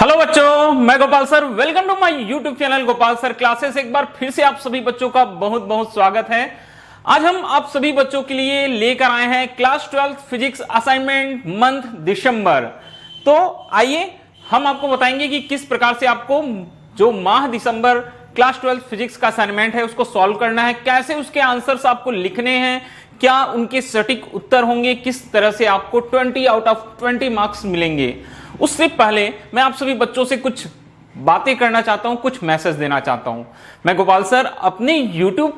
Hello बच्चों, मैं Gopal sir. Welcome to my YouTube channel Gopal sir classes. एक बार फिर से आप सभी बच्चों का बहुत बहुत स्वागत है। आज हम आप सभी बच्चों के लिए लेकर आए हैं क्लास 12 फिजिक्स असाइनमेंट मंथ दिसंबर। तो आइए हम आपको बताएंगे कि किस प्रकार से आपको जो माह दिसंबर क्लास 12 फिजिक्स का असाइनमेंट है उसको सॉल्व करना है, कैसे उसके आंसर्स आपको लिखने हैं, क्या उनके सटीक उत्तर होंगे, किस तरह से आपको 20 आउट ऑफ 20 मार्क्स मिलेंगे। उससे पहले मैं आप सभी बच्चों से कुछ बातें करना चाहता हूं, कुछ मैसेज देना चाहता हूं। मैं गोपाल सर अपने YouTube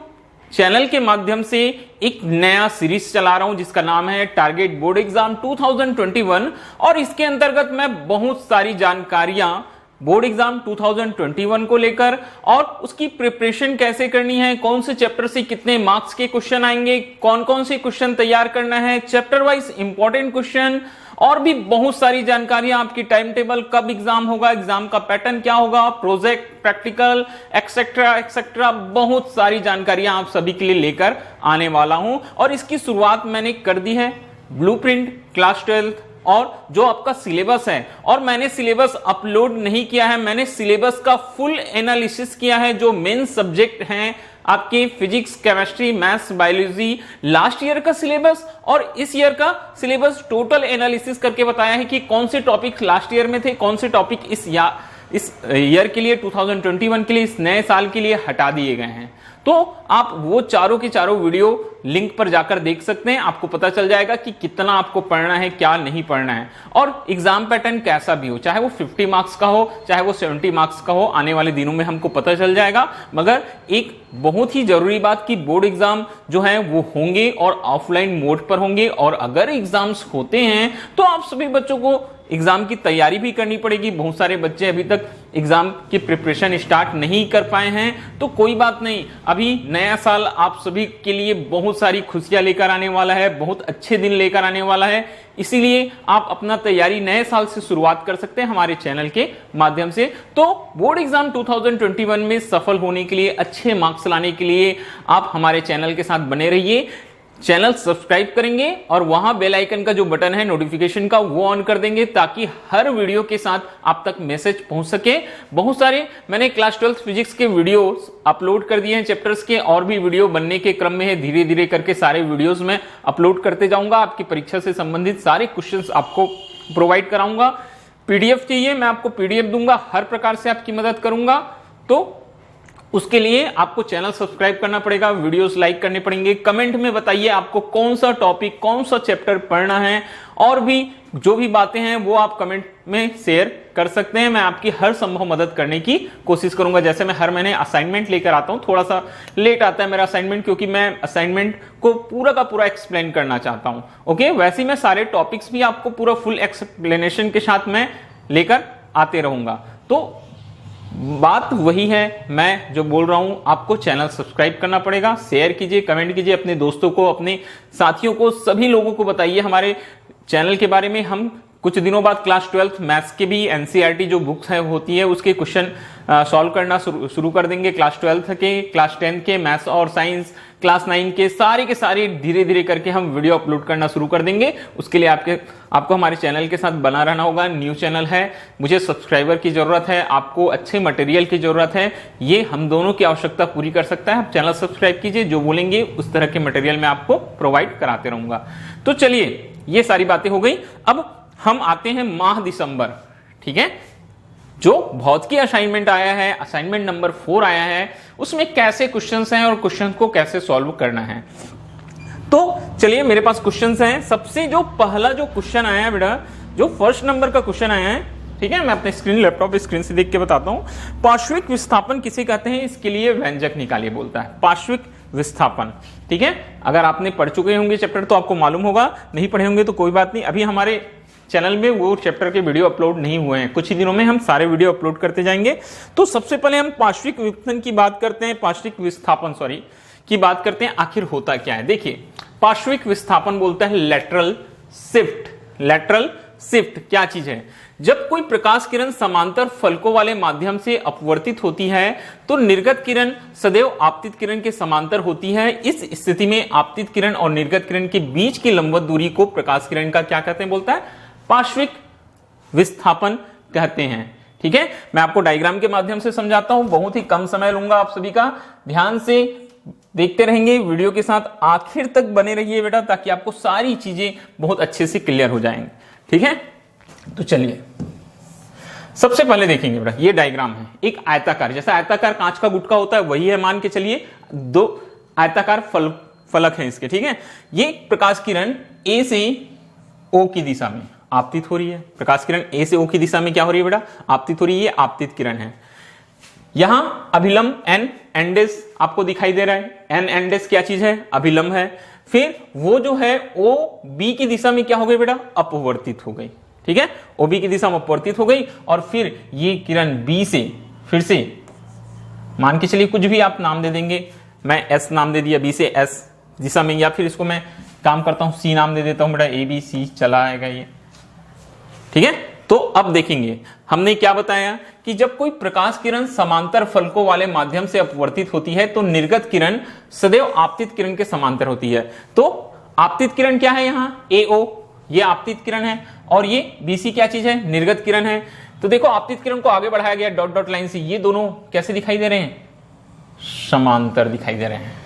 चैनल के माध्यम से एक नया सीरीज चला रहा हूं जिसका नाम है टारगेट बोर्ड एग्जाम 2021 और इसके अंतर्गत मैं बहुत सारी जानकारियां बोर्ड एग्जाम 2021 को लेकर और उसकी प्रिपरेशन कैसे करनी है, कौन से चैप्टर से कितने मार्क्स के क्वेश्चन आएंगे, कौन कौन से क्वेश्चन तैयार करना है, चैप्टर वाइज इंपॉर्टेंट क्वेश्चन और भी बहुत सारी जानकारियां, आपकी टाइम टेबल, कब एग्जाम होगा, एग्जाम का पैटर्न क्या होगा, प्रोजेक्ट, प्रैक्टिकल एक्सेट्रा एक्सेट्रा, बहुत सारी जानकारियां आप सभी के लिए लेकर आने वाला हूं। और इसकी शुरुआत मैंने कर दी है ब्लूप्रिंट क्लास 12 और जो आपका सिलेबस है, और मैंने सिलेबस अपलोड नहीं किया है, मैंने सिलेबस का फुल एनालिसिस किया है। जो मेन सब्जेक्ट हैं आपके physics, chemistry, maths, biology, last year का सिलेबस और इस ईयर का सिलेबस टोटल एनालिसिस करके बताया है कि कौन से टॉपिक लास्ट ईयर में थे, कौन से टॉपिक इस ईयर के लिए 2021 के लिए, इस नए साल के लिए हटा दिए गए हैं। तो आप वो चारों के चारों वीडियो लिंक पर जाकर देख सकते हैं, आपको पता चल जाएगा कि कितना आपको पढ़ना है, क्या नहीं पढ़ना है और एग्जाम पैटर्न कैसा भी हो, चाहे वो 50 मार्क्स का हो, चाहे वो 70 मार्क्स का हो, आने वाले दिनों में हमको पता चल जाएगा। मगर एक बहुत ही जरूरी बात कि बोर्ड एग्जाम जो है वो होंगे और ऑफलाइन मोड पर होंगे और अगर एग्जाम्स होते हैं तो आप सभी बच्चों को एग्जाम की तैयारी भी करनी पड़ेगी। बहुत सारे बच्चे अभी तक एग्जाम की प्रिपरेशन स्टार्ट नहीं कर पाए हैं, तो कोई बात नहीं, अभी नया साल आप सभी के लिए बहुत सारी खुशियां लेकर आने वाला है, बहुत अच्छे दिन लेकर आने वाला है। इसीलिए आप अपना तैयारी नए साल से शुरुआत कर सकते हैं हमारे चैनल के माध्यम से। तो बोर्ड एग्जाम 2021 में सफल होने के लिए, अच्छे मार्क्स लाने के लिए आप हमारे चैनल के साथ बने रहिए। चैनल सब्सक्राइब करेंगे और वहां बेल आइकन का जो बटन है नोटिफिकेशन का वो ऑन कर देंगे ताकि हर वीडियो के साथ आप तक मैसेज पहुंच सके। बहुत सारे मैंने क्लास 12 फिजिक्स के वीडियोस अपलोड कर दिए हैं चैप्टर्स के, और भी वीडियो बनने के क्रम में है। धीरे धीरे करके सारे वीडियोस में अपलोड करते जाऊंगा। आपकी परीक्षा से संबंधित सारे क्वेश्चंस आपको प्रोवाइड कराऊंगा। पीडीएफ चाहिए, मैं आपको पीडीएफ दूंगा, हर प्रकार से आपकी मदद करूंगा। तो उसके लिए आपको चैनल सब्सक्राइब करना पड़ेगा, वीडियोस लाइक करने पड़ेंगे। कमेंट में बताइए आपको कौन सा टॉपिक, कौन सा चैप्टर पढ़ना है और भी जो भी बातें हैं वो आप कमेंट में शेयर कर सकते हैं। मैं आपकी हर संभव मदद करने की कोशिश करूंगा। जैसे मैं हर महीने असाइनमेंट लेकर आता हूं, थोड़ा सा लेट आता है मेरा असाइनमेंट क्योंकि मैं असाइनमेंट को पूरा का पूरा एक्सप्लेन करना चाहता हूं। ओके, वैसे ही मैं सारे टॉपिक्स भी आपको पूरा फुल एक्सप्लेनेशन के साथ में लेकर आते रहूंगा। तो बात वही है, मैं जो बोल रहा हूं, आपको चैनल सब्सक्राइब करना पड़ेगा, शेयर कीजिए, कमेंट कीजिए, अपने दोस्तों को, अपने साथियों को, सभी लोगों को बताइए हमारे चैनल के बारे में। हम कुछ दिनों बाद क्लास 12 मैथ्स के भी एनसीईआरटी जो बुक्स है होती है उसके क्वेश्चन सॉल्व करना शुरू कर देंगे। क्लास 12 के, क्लास 10 के मैथ्स और साइंस, क्लास 9 के सारे धीरे धीरे करके हम वीडियो अपलोड करना शुरू कर देंगे। उसके लिए आपको हमारे चैनल के साथ बना रहना होगा। न्यू चैनल है, मुझे सब्सक्राइबर की जरूरत है, आपको अच्छे मटेरियल की जरूरत है, ये हम दोनों की आवश्यकता पूरी कर सकता है। आप चैनल सब्सक्राइब कीजिए, जो बोलेंगे उस तरह के मटेरियल मैं आपको प्रोवाइड कराते रहूंगा। तो चलिए, ये सारी बातें हो गई। अब हम आते हैं माह दिसंबर, ठीक है, जो भौतिकी असाइनमेंट आया है, असाइनमेंट नंबर 4 आया है, उसमें कैसे क्वेश्चंस हैं और क्वेश्चन को कैसे सॉल्व करना है। तो चलिए, मेरे पास क्वेश्चंस हैं। सबसे जो पहला जो क्वेश्चन आया है बेटा, जो फर्स्ट नंबर का क्वेश्चन आया है, ठीक है, मैं अपने लैपटॉप स्क्रीन से देख के बताता हूं। पार्श्विक विस्थापन किसे कहते हैं, इसके लिए व्यंजक निकालिए बोलता है। पार्श्विक विस्थापन, ठीक है, अगर आपने पढ़ चुके होंगे चैप्टर तो आपको मालूम होगा, नहीं पढ़े होंगे तो कोई बात नहीं। अभी हमारे चैनल में वो चैप्टर के वीडियो अपलोड नहीं हुए हैं, कुछ ही दिनों में हम सारे वीडियो अपलोड करते जाएंगे। तो सबसे पहले हम पार्श्विक विस्थापन की बात करते हैं, पार्श्विक विस्थापन की बात करते हैं, आखिर होता क्या है। देखिए, पार्श्विक विस्थापन बोलता है लेटरल शिफ्ट। लेटरल शिफ्ट क्या चीज है? जब कोई प्रकाश किरण समांतर फलकों वाले माध्यम से अपवर्तित होती है तो निर्गत किरण सदैव आपतित किरण के समांतर होती है। इस स्थिति में आपतित किरण और निर्गत किरण के बीच की लंबवत दूरी को प्रकाश किरण का क्या कहते हैं बोलता है, पार्श्विक विस्थापन कहते हैं। ठीक है, मैं आपको डायग्राम के माध्यम से समझाता हूं, बहुत ही कम समय लूंगा आप सभी का, ध्यान से देखते रहेंगे वीडियो के साथ, आखिर तक बने रहिए बेटा, ताकि आपको सारी चीजें बहुत अच्छे से क्लियर हो जाएंगी। ठीक है, तो चलिए सबसे पहले देखेंगे बेटा, ये डायग्राम है एक आयताकार, जैसा आयताकार कांच का गुटका होता है वही है, मान के चलिए 2 आयताकार फलक है इसके। ठीक है, ये प्रकाश किरण ए से ओ की दिशा में आपतित हो रही है, प्रकाश किरण ए से ओ की दिशा में क्या हो रही है बेटा, आपतित हो रही है, ये आपतित किरण है। यहां अभिलंब एन एंडेस आपको दिखाई दे रहा है, एन एंडेस क्या चीज है, अभिलंब है। फिर वो जो है ओ बी की दिशा में क्या हो गई बेटा, अपवर्तित हो गई। ठीक है, ओ बी की दिशा में अपवर्तित हो गई, और फिर ये किरण बी से फिर से मान के चलिए कुछ भी आप नाम दे देंगे, मैं एस नाम दे दिया, बी से एस दिशा में, या फिर इसको मैं काम करता हूं सी नाम दे देता हूं बेटा, ए बी सी चला आएगा ये। ठीक है, तो अब देखेंगे हमने क्या बताया कि जब कोई प्रकाश किरण समांतर फलकों वाले माध्यम से अपवर्तित होती है तो निर्गत किरण सदैव आपतित किरण के समांतर होती है। तो आपतित किरण क्या है, यहां AO ये आपतित किरण है, और ये BC क्या चीज है, निर्गत किरण है। तो देखो आपतित किरण को आगे बढ़ाया गया डॉट डॉट लाइन से, ये दोनों कैसे दिखाई दे रहे हैं, समांतर दिखाई दे रहे हैं।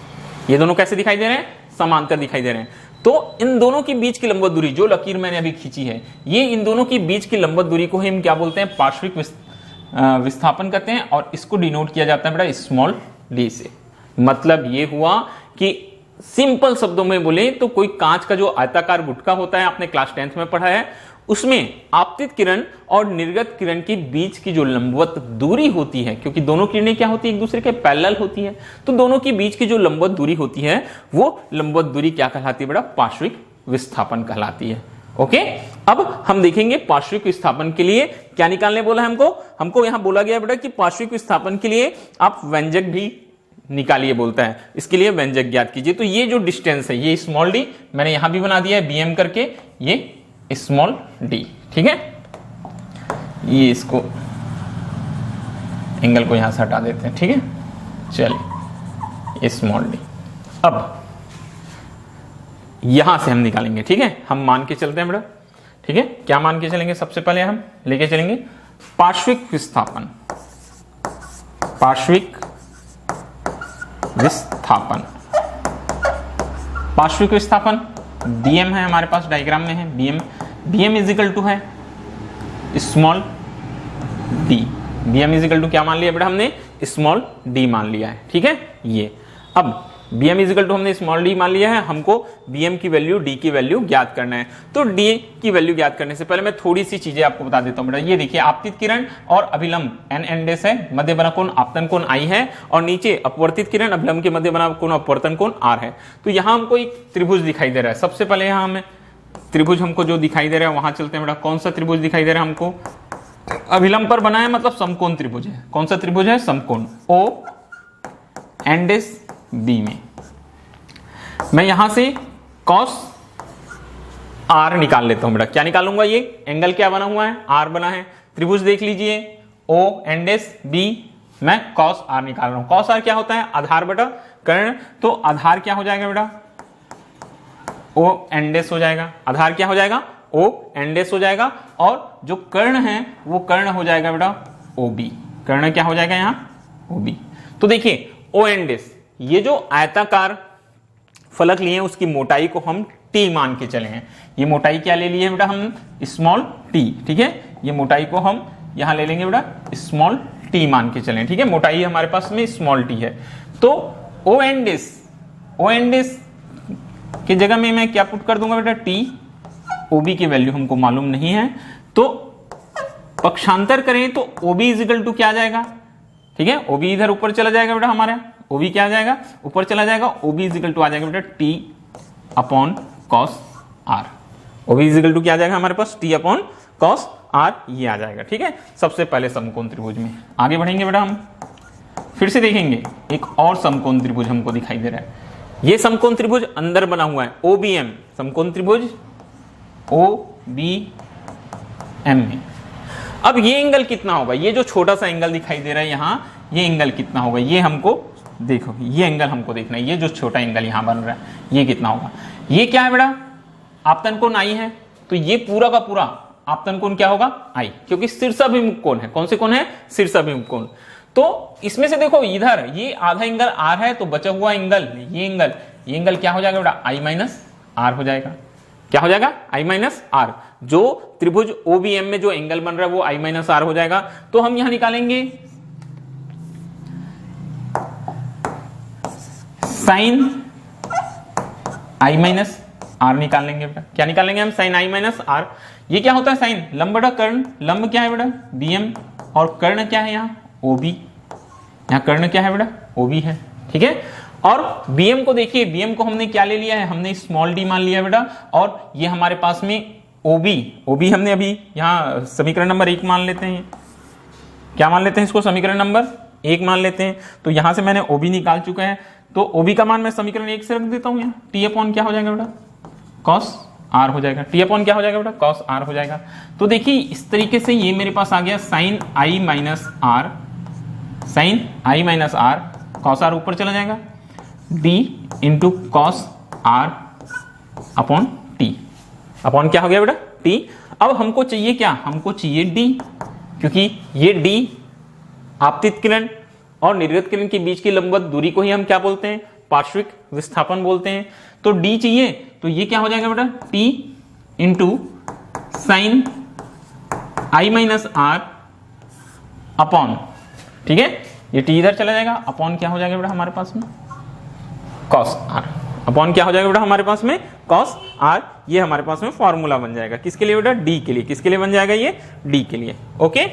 ये दोनों कैसे दिखाई दे रहे हैं, समांतर दिखाई दे रहे हैं। तो इन दोनों के बीच की लंबवत दूरी, जो लकीर मैंने अभी खींची है, ये इन दोनों के बीच की लंबवत दूरी को हम क्या बोलते हैं, पार्श्विक विस्थापन कहते हैं, और इसको डिनोट किया जाता है बेटा स्मॉल d से। मतलब ये हुआ कि सिंपल शब्दों में बोले तो कोई कांच का जो आयताकार गुटका होता है, आपने क्लास 10th में पढ़ा है, उसमें आपतित किरण और निर्गत किरण के बीच की जो लंबवत दूरी होती है, क्योंकि दोनों किरणें क्या होती है, एक दूसरे के पैरेलल होती है, तो दोनों के बीच की जो लंबवत दूरी होती है वो लंबवत दूरी क्या कहलाती है बेटा, पार्श्विक विस्थापन कहलाती है। ओके, अब हम देखेंगे पार्श्विक विस्थापन के लिए क्या निकालने बोला है हमको यहां बोला गया बेटा कि पार्श्विक विस्थापन के लिए आप व्यंजक भी निकालिए बोलता है, इसके लिए व्यंजक ज्ञात कीजिए। तो ये जो डिस्टेंस है, ये स्मॉल डी मैंने यहां भी बना दिया है BM करके, ये स्मॉल d। ठीक है, ये इसको एंगल को यहां से हटा देते हैं। ठीक है, चलिए स्मॉल d, अब यहां से हम निकालेंगे। ठीक है, हम मान के चलते हैं बेटा। ठीक है, क्या मान के चलेंगे, सबसे पहले हम लेके चलेंगे पार्श्विक विस्थापन, पार्श्विक विस्थापन, पार्श्विक विस्थापन BM है हमारे पास, डायग्राम में है BM इज इक्वल टू है small d, BM is equal to क्या मान लिया बेटा हमने, स्मॉल d मान लिया है। ठीक है, ये अब BM इज इक्वल टू हमने स्मॉल d मान लिया है, हमको BM की वैल्यू d की वैल्यू ज्ञात करना है। तो d की वैल्यू ज्ञात करने से पहले मैं थोड़ी सी चीजें आपको बता देता हूं बेटा। ये देखिए आपतित किरण और अभिलंब n एंडेस है, मध्य बना कोण आपतन कोण I है, और नीचे अपवर्तित किरण अभिलंब के मध्य बना कोण अपवर्तन कोण R है। तो यहां हमको एक त्रिभुज दिखाई दे रहा है। सबसे पहले यहां हमें त्रिभुज हमको जो दिखाई दे रहा है वहां चलते हैं बेटा। कौन सा त्रिभुज दिखाई दे रहा है हमको, अभिलंब पर बना है, मतलब समकोण त्रिभुज है। कौन सा त्रिभुज है, समकोण O एंडेस B में। मैं यहां से cos R निकाल लेता हूं बेटा। क्या निकालूंगा, ये एंगल क्या बना हुआ है, R बना है। त्रिभुज देख लीजिए O एंडेस B, मैं cos R निकाल रहा हूं। cos R क्या होता है, आधार बेटा कर्ण, तो आधार क्या हो जाएगा बेटा, O एंडेस हो जाएगा। आधार क्या हो जाएगा, O एंडेस हो जाएगा, और जो कर्ण है वो कर्ण हो जाएगा बेटा OB। कर्ण क्या हो जाएगा यहाँ, OB। तो देखिए O एंडेस, ये जो आयताकार फलक लिए हैं उसकी मोटाई को हम t मान के चले हैं। ये मोटाई क्या ले लिए बेटा हम, स्मॉल t। ठीक है, ये मोटाई को हम यहां ले लेंगे बेटा स्मॉल t मान के चलें। ठीक है, मोटाई हमारे पास में स्मॉल t है। तो O एंडेस की जगह में मैं क्या पुट कर दूंगा बेटा, t। OB की वैल्यू हमको मालूम नहीं है, तो पक्षांतर करें तो OB इज इक्वल टू क्या आ जाएगा। ठीक है, OB इधर ऊपर चला जाएगा बेटा, हमारा OB क्या आ जाएगा, ऊपर चला जाएगा। OB इज इक्वल टू आ जाएगा बेटा t upon cos R। OB is equal to क्या आ जाएगा हमारे पास, t अपॉन cos R, ये आ जाएगा। ठीक है, सबसे पहले समकोण त्रिभुज में आगे बढ़ेंगे बेटा। हम फिर से देखेंगे एक और समकोण त्रिभुज हमको दिखाई दे रहा है। ये समकोण त्रिभुज अंदर बना हुआ है, OBM समकोण त्रिभुज OBM में। अब ये एंगल कितना होगा, ये जो छोटा सा एंगल दिखाई दे रहा है यहाँ, ये एंगल कितना होगा, ये हमको देखो, ये एंगल हमको देखना है। ये जो छोटा एंगल यहां बन रहा है ये कितना होगा, ये क्या है बेटा, आपतन कोण I है। तो ये पूरा का पूरा आपतन कोण क्या होगा आई, क्योंकि शीर्षाभिमुख कोण है। कौन से कोण है? शीर्षाभिमुख कोण। तो इसमें से देखो इधर ये आधा एंगल आर है, तो बचा हुआ एंगल ये एंगल क्या हो जाएगा बेटा? आई माइनस आर हो जाएगा। क्या हो जाएगा? आई माइनस आर। जो त्रिभुज OBM में जो एंगल बन रहा है वो आई माइनस आर हो जाएगा। तो हम यहां निकालेंगे साइन आई माइनस आर निकाल लेंगे बेटा। क्या निकालेंगे हम? Sine i minus r. ये क्या होता है? साइन लंब बटा कर्ण। लंब क्या है बेटा? DM, और कर्ण क्या है यहाँ? OB। यहाँ कर्ण क्या है बेटा? OB है। ठीक है। और BM को देखिए, BM को हमने क्या ले लिया है? हमने स्मॉल d मान लिया बेटा। और ये हमारे पास में OB हमने अभी यहाँ समीकरण नंबर 1 मान लेते हैं। क्या मान लेते हैं इसको? समीकरण नंबर 1 मान लेते हैं। तो यहां से मैंने OB निकाल चुका है, तो OB का मान मैं समीकरण 1 से रख देता हूं। यहाँ T अपॉन क्या हो जाएगा बेटा? cos r हो जाएगा। T अपॉन क्या हो जाएगा बेटा? cos r हो जाएगा। तो देखिए इस तरीके से ये मेरे पास आ गया sine i minus r, sine i minus r, cos r ऊपर चला जाएगा, d into cos r upon t। Upon क्या हो गया बेटा? t। अब हमको चाहिए क्या? हमको चाहिए d, क्योंकि ये d आपतित किरण और निर्गत किरण के बीच की लंबवत दूरी को ही हम क्या बोलते हैं? पार्श्विक विस्थापन बोलते हैं। तो d चाहिए, तो ये क्या हो जाएगा बेटा? t into sine i minus r upon, ठीक है, ये t इधर चला जाएगा, अपॉन क्या हो जाएगा बेटा हमारे पास में? cos r। अपॉन क्या हो जाएगा बेटा हमारे पास में? cos r। ये हमारे पास में फॉर्मूला बन जाएगा किसके लिए बेटा? d के लिए। किसके लिए बन जाएगा ये? d के लिए। ओके,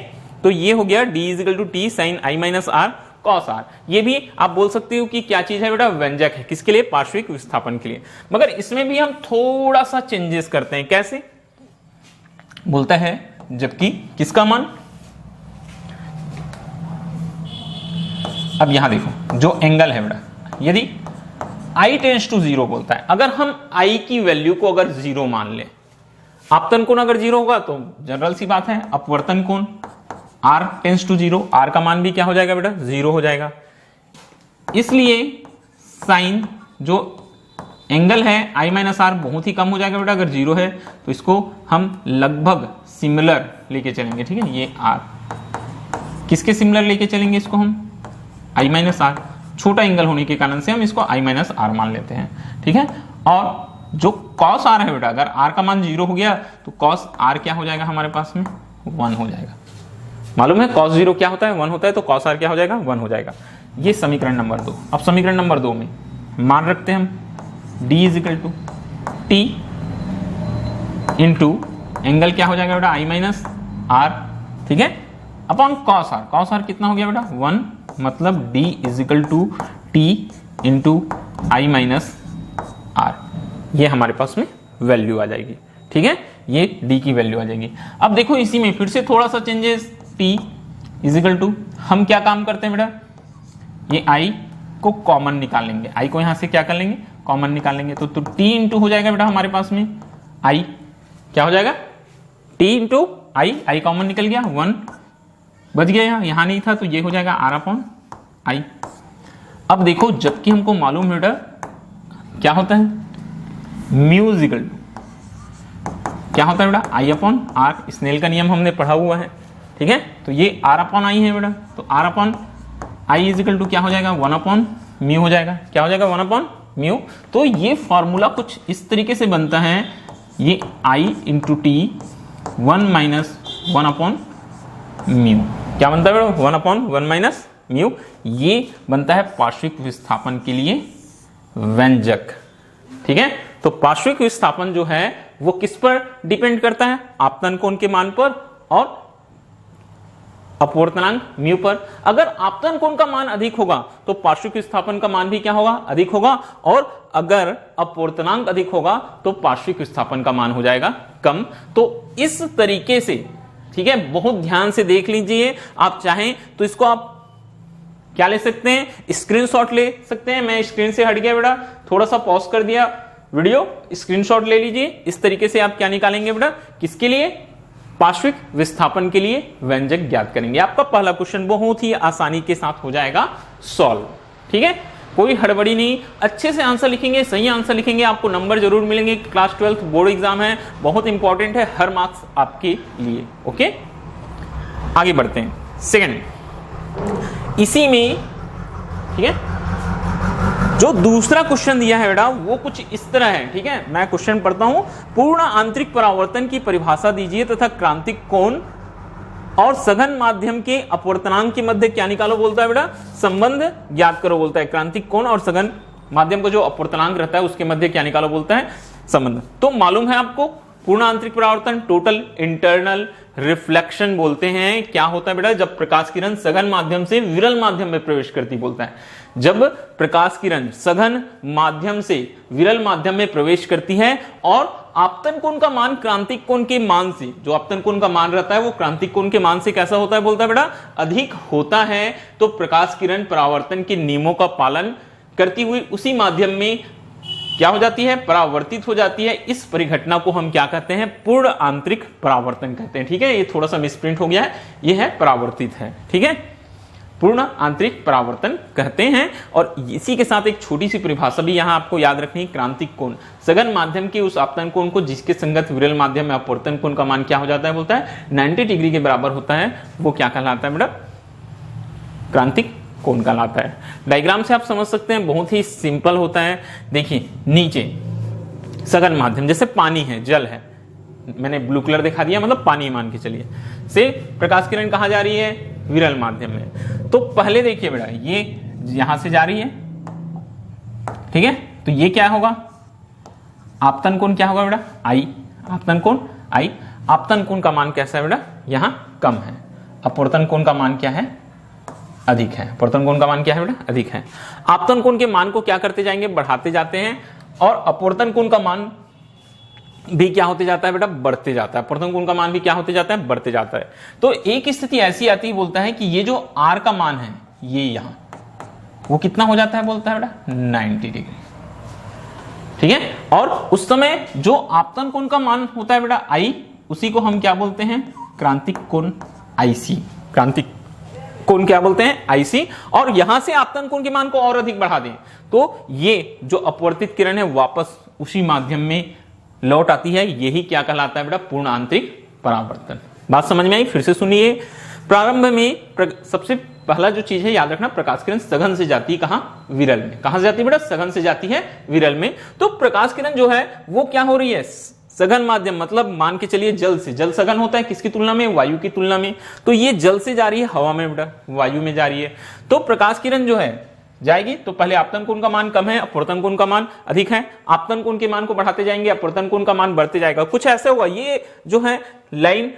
तो ये हो गया d is equal to t sine i minus r cos r। ये भी आप बोल सकते हो कि क्या चीज है बेटा? व्यंजक है। किसके लिए? पार्श्विक विस्थापन के लिए। मगर इसमें भी हम थोड़ा सा चेंजेस करते हैं। कैसे? बोलता है जबकि किसका मान, अब यहां देखो जो एंगल है बेटा, यदि i टेंस टू 0 बोलता है, अगर हम i की वैल्यू को अगर 0 मान ले, आपतन कोण अगर 0 होगा तो जनरल सी बात है अपवर्तन कोण r टेंस टू 0, r का मान भी क्या हो जाएगा बेटा? 0 हो जाएगा। इसलिए साइन जो एंगल है i माइनस आर बहुत ही कम हो जाएगा बेटा। अगर 0 है तो इसको हम लगभग सिमिलर लेके चलेंगे। ठीक है, ये r किसके सिमिलर लेके चलेंगे? इसको हम i माइनस आर, छोटा एंगल होने के कारण से हम इसको i माइनस आर मान लेते हैं। ठीक है, और जो cos r है बेटा, अगर r का मान 0 हो गया तो cos r क्या हो जाएगा हमारे पास में? 1 हो जाएगा। मालूम है cos 0 क्या होता है? 1 होता है। तो cos r क्या हो जाएगा? 1 हो जाएगा। ये समीकरण नंबर 2। अब समीकरण नंबर 2 में मान रखते हैं हम d is equal to t into angle क्या हो जाएगा बेटा? i minus r. ठीक है, upon cos r। cos r कितना हो गया बेटा? 1, मतलब d is equal to t into i minus r. ये हमारे पास में वैल्यू आ जाएगी। ठीक है, ये d की वैल्यू आ जाएगी। अब देखो इसी में फिर से थोड़ा सा changes, t is equal to, हम क्या काम करते हैं बेटा? ये i को कॉमन निकाल लेंगे। i को यहां से क्या कर लेंगे? कॉमन निकाल लेंगे। तो t इंटू हो जाएगा बेटा हमारे पास में i, क्या हो जाएगा? t इंटू i कॉमन निकल गया, 1 बच गया, यहां नहीं था तो ये हो जाएगा r अपॉन i। अब देखो जबकि हमको मालूम है बेटा क्या होता है? म्यू इज इक्वल टू क्या होता है बेटा? i upon r। स्नेल का नियम हमने पढ़ा हुआ है। ठीक है, तो ये r अपॉन i है बेटा, तो r upon i is equal to क्या हो जाएगा? 1 अपॉन म्यू हो जाएगा। क्या हो जाएगा? 1 अपॉन म्यू। तो ये फॉर्मूला कुछ इस तरीके से बनता है, ये i into T 1 minus 1 upon mu. क्या बनता है बेटा? 1 अपॉन 1 माइनस म्यू। ये बनता है पार्श्विक विस्थापन के लिए व्यंजक। ठीक है, तो पार्श्विक विस्थापन जो है वो किस पर डिपेंड करता है? आपतन कोण के मान पर और अपवर्तनांक म्यू पर। अगर आपतन कोण का मान अधिक होगा तो पार्श्विक विस्थापन का मान भी क्या होगा? अधिक होगा। और अगर अपवर्तनांक अधिक होगा तो पार्श्विक विस्थापन का मान हो जाएगा कम। तो इस तरीके से, ठीक है, बहुत ध्यान से देख लीजिए। आप चाहें तो इसको आप क्या ले सकते हैं? स्क्रीनशॉट ले सकते हैं। मैं स्क्रीन से हट गया बेटा, थोड़ा सा पॉज कर दिया वीडियो, स्क्रीनशॉट ले लीजिए। इस तरीके से आप क्या निकालेंगे बेटा? किसके लिए? पार्श्विक विस्थापन के लिए व्यंजक ज्ञात करेंगे। आपका पहला क्वेश्चन बहुत ही आसानी के साथ हो जाएगा सॉल्व। ठीक है, कोई हड़बड़ी नहीं, अच्छे से आंसर लिखेंगे, सही आंसर लिखेंगे, आपको नंबर जरूर मिलेंगे। क्लास 12 बोर्ड एग्जाम है, बहुत इंपॉर्टेंट है, हर मार्क्स आपके लिए। ओके, आगे बढ़ते हैं। सेकंड, इसी में ठीक है जो दूसरा क्वेश्चन दिया है बेटा वो कुछ इस तरह है। ठीक है, मैं क्वेश्चन पढ़ता हूं। पूर्ण आंतरिक परावर्तन की परिभाषा दीजिए तथा क्रांतिक कोण और सघन माध्यम के अपवर्तनांक के मध्य क्या निकालो बोलता है बेटा, संबंध ज्ञात करो बोलता है। क्रांतिक कोण और सघन माध्यम का जो अपवर्तनांक रहता है उसके मध्य क्या निकालो बोलता है, संबंध। तो मालूम है आपको पूर्ण आंतरिक परावर्तन, टोटल इंटरनल रिफ्लेक्शन बोलते हैं। क्या होता है बेटा, जब प्रकाश किरण सघन माध्यम से विरल माध्यम में प्रवेश करती बोलता है। जब प्रकाश किरण सघन माध्यम से विरल माध्यम में प्रवेश करती है और आपतन कोण का मान क्रांतिक कोण के मान से, जो आपतन कोण का मान रहता है वो क्रांतिक कोण के मान से कैसा होता है बोलता है बेटा, अधिक होता है। तो प्रकाश किरण परावर्तन के नियमों का पालन करती हुई उसी माध्यम में क्या हो जाती है, परावर्तित हो जाती है। इस परिघटना को हम क्या कहते हैं, पूर्ण आंतरिक परावर्तन कहते हैं। ठीक है, ये थोड़ा सा मिसप्रिंट हो गया है, ये है परावर्तित है। ठीक है, पूर्ण आंतरिक परावर्तन कहते हैं। और इसी के साथ एक छोटी सी परिभाषा भी यहां आपको याद रखनी है, क्रांतिक कोण, सघन माध्यम के उस आपतन कोण को जिसके संगत विरल माध्यम में अपवर्तन कोण का मान क्या हो जाता है बोलता है 90 डिग्री के बराबर होता है, वो क्या कहलाता है बेटा, क्रांतिक कोण कहलाता है। डायग्राम से आप समझ सकते हैं, बहुत ही सिंपल होता है। देखिए नीचे सघन माध्यम, जैसे पानी है, जल है, मैंने ब्लू कलर दिखा दिया, मतलब पानी मान के चलिए, से प्रकाश किरण कहां जा रही है, विरल माध्यम में। तो पहले देखिए बेटा, ये यहां से जा रही है, ठीक है, तो ये क्या होगा, आपतन कोण क्या होगा बेटा, आई, आपतन कोण आई। आपतन कोण का मान कैसा है बेटा, यहां कम है। अपवर्तन कोण का मान क्या है, अधिक है। अपवर्तन कोण का मान क्या है बेटा, अधिक है। आपतन कोण के मान को क्या करते जाएंगे, बढ़ाते जाते हैं, और अपवर्तन कोण का मान भी क्या होते जाता है बेटा, बढ़ते जाता है। अपवर्तन कोण का मान भी क्या होते जाता है, बढ़ते जाता है। तो एक स्थिति ऐसी आती है बोलता है कि ये जो आर का मान है, ये यहां वो कितना हो जाता है बोलता है बेटा, 90 डिग्री। ठीक है, और उस समय जो आपतन कोण का मान होता है बेटा आई, उसी को हम क्या बोलते हैं, क्रांतिक कोण आईसी। क्रांतिक कोण क्या बोलते हैं, आईसी। और यहां से आपतन कोण के मान को और अधिक बढ़ा दें तो ये जो अपवर्तित किरण है वापस उसी माध्यम में लौट आती है। यही क्या कहलाता है बेटा, पूर्ण आंतरिक परावर्तन। बात समझ में आई, फिर से सुनिए। प्रारंभ में सबसे पहला जो चीज है याद रखना, प्रकाश किरण सघन से जाती है कहां, विरल में। कहां से जाती है बेटा, सघन से जाती है विरल में। तो प्रकाश किरण जो है वो क्या हो रही है, सघन माध्यम, मतलब मान के चलिए जल से। जल सघन होता है किसकी तुलना में, वायु की तुलना में। तो ये जल से जा रही है हवा में बेटा, वायु में जा रही है। तो प्रकाश किरण जो है जाएगी तो पहले आपतन कोण का मान कम है, अपवर्तन कोण का मान अधिक है। आपतन कोण के मान को बढ़ाते जाएंगे, अपवर्तन कोण का मान बढ़ते जाएगा। कुछ ऐसा होगा, ये जो है लाइन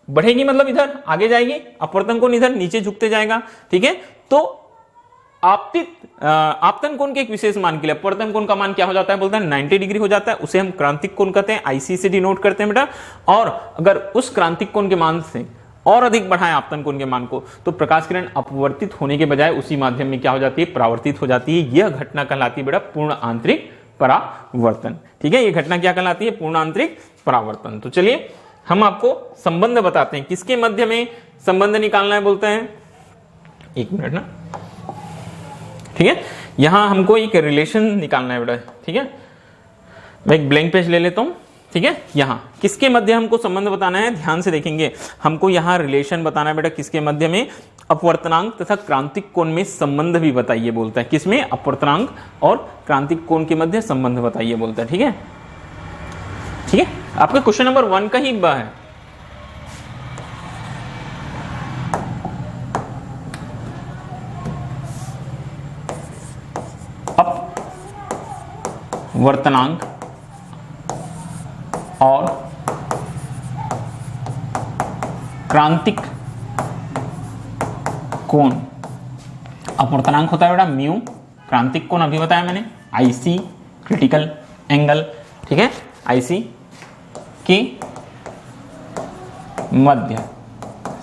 बढ़ेगी, मतलब इधर आगे जाएगी, अपवर्तन कोण इधर नीचे झुकते जाएगा। ठीक है, तो आपतन कोण के एक विशेष मान के लिए अपवर्तन कोण का मान क्या हो जाता है बोलता है 90 डिग्री हो जाता है। उसे हम क्रांतिक कोण कहते हैं, आईसी से डिनोट करते हैं बेटा। और अगर उस क्रांतिक कोण के मान से और अधिक बढ़ाएं आपतन कोण के मान को, तो प्रकाश किरण अपवर्तित होने के बजाय उसी माध्यम में क्या हो जाती है, परावर्तित हो जाती है। यह घटना कहलाती है बेटा पूर्ण आंतरिक परावर्तन। ठीक है, यह घटना क्या कहलाती है, पूर्ण आंतरिक परावर्तन। तो चलिए हम आपको संबंध बताते हैं, किसके मध्य में संबंध निकालना है बोलते हैं, एक मिनट ना। ठीक है, यहां हमको एक रिलेशन निकालना है बेटा। ठीक है, मैं एक ब्लैंक पेज ले लेता हूं। ठीक है, यहां किसके मध्य हमको संबंध बताना है, ध्यान से देखेंगे। हमको यहां रिलेशन बताना है बेटा, किसके मध्य में, अपवर्तनांक तथा क्रांतिक कोण में संबंध भी बताइए बोलता है। किसमें, अपवर्तनांक और क्रांतिक कोण के मध्य संबंध बताइए बोलता है। ठीक है, ठीक है, आपका क्वेश्चन नंबर 1 का ही ब है। अपवर्तनांक और क्रांतिक कोण। अपवर्तनांक होता है बेटा म्यू, क्रांतिक कोण अभी बताया मैंने आईसी, क्रिटिकल एंगल। ठीक है, आईसी के मध्य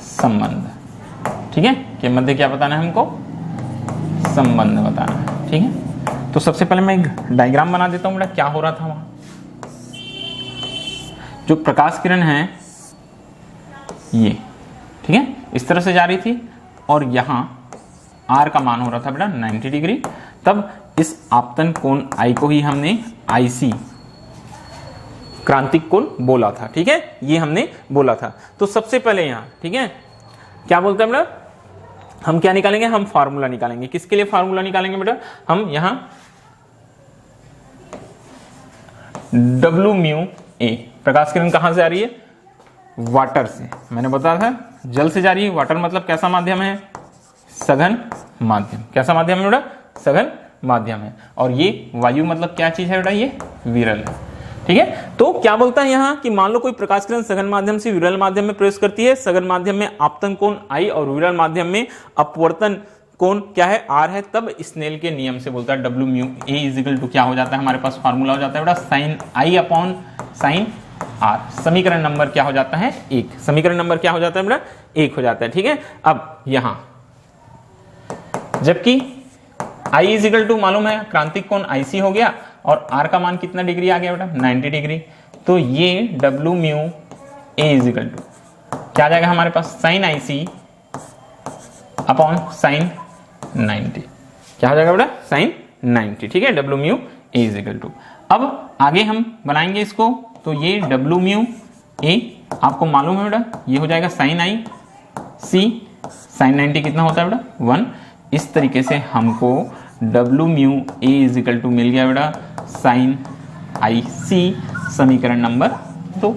संबंध। ठीक है, के मध्य क्या बताना है हमको, संबंध बताना है। ठीक है, तो सबसे पहले मैं एक डायग्राम बना देता हूं बेटा, क्या हो रहा था वहां। जो प्रकाश किरण है ये, ठीक है, इस तरह से जा रही थी और यहां आर का मान हो रहा था बेटा 90 डिग्री। तब इस आपतन कोण आई को ही हमने आईसी क्रांतिक कोण बोला था। ठीक है, ये हमने बोला था। तो सबसे पहले यहां, ठीक है, क्या बोलते हैं बेटा, हम क्या निकालेंगे, हम फार्मूला निकालेंगे। किसके लिए फार्मूला निकालेंगे बेटा, हम यहां W म्यू ए, प्रकाश किरण कहां से आ रही है, वाटर से, मैंने बताया था जल से जा रही है। वाटर मतलब कैसा माध्यम है, सघन माध्यम। कैसा माध्यम है बेटा, सघन माध्यम है। और ये वायु मतलब क्या चीज है बेटा, ये विरल है। ठीक है, तो क्या बोलता है यहां कि मान लो कोई प्रकाश किरण सघन माध्यम से विरल माध्यम में प्रवेश करती है। सघन माध्यम में आपतन कोण आई और विरल माध्यम में अपवर्तन कोण क्या है, आर है। तब स्नेल के नियम से बोलता है W mu a is equal to क्या हो जाता है, हमारे पास फार्मूला हो जाता है बेटा sine i upon sine r. समीकरण नंबर क्या हो जाता है, 1। समीकरण नंबर क्या हो जाता है बेटा, 1 हो जाता है। ठीक है, अब यहां जबकि आई इजिकल टू मालूम है क्रांतिक कोण IC हो गया और आर का मान कितना डिग्री आ गया बेटा, 90 डिग्री। तो ये W mu a is equal to क्या आ जाएगा हमारे पास, साइन IC अपॉन साइन 90। क्या हो जाएगा बेटा, साइन 90। ठीक है, W mu a is equal to. अब आगे हम बनाएंगे इसको, तो ये W म्यू ए आपको मालूम है बेटा, ये हो जाएगा साइन IC, साइन 90 कितना होता है बेटा, 1। इस तरीके से हमको W mu a is equal to मिल गया बेटा साइन IC, समीकरण नंबर 2।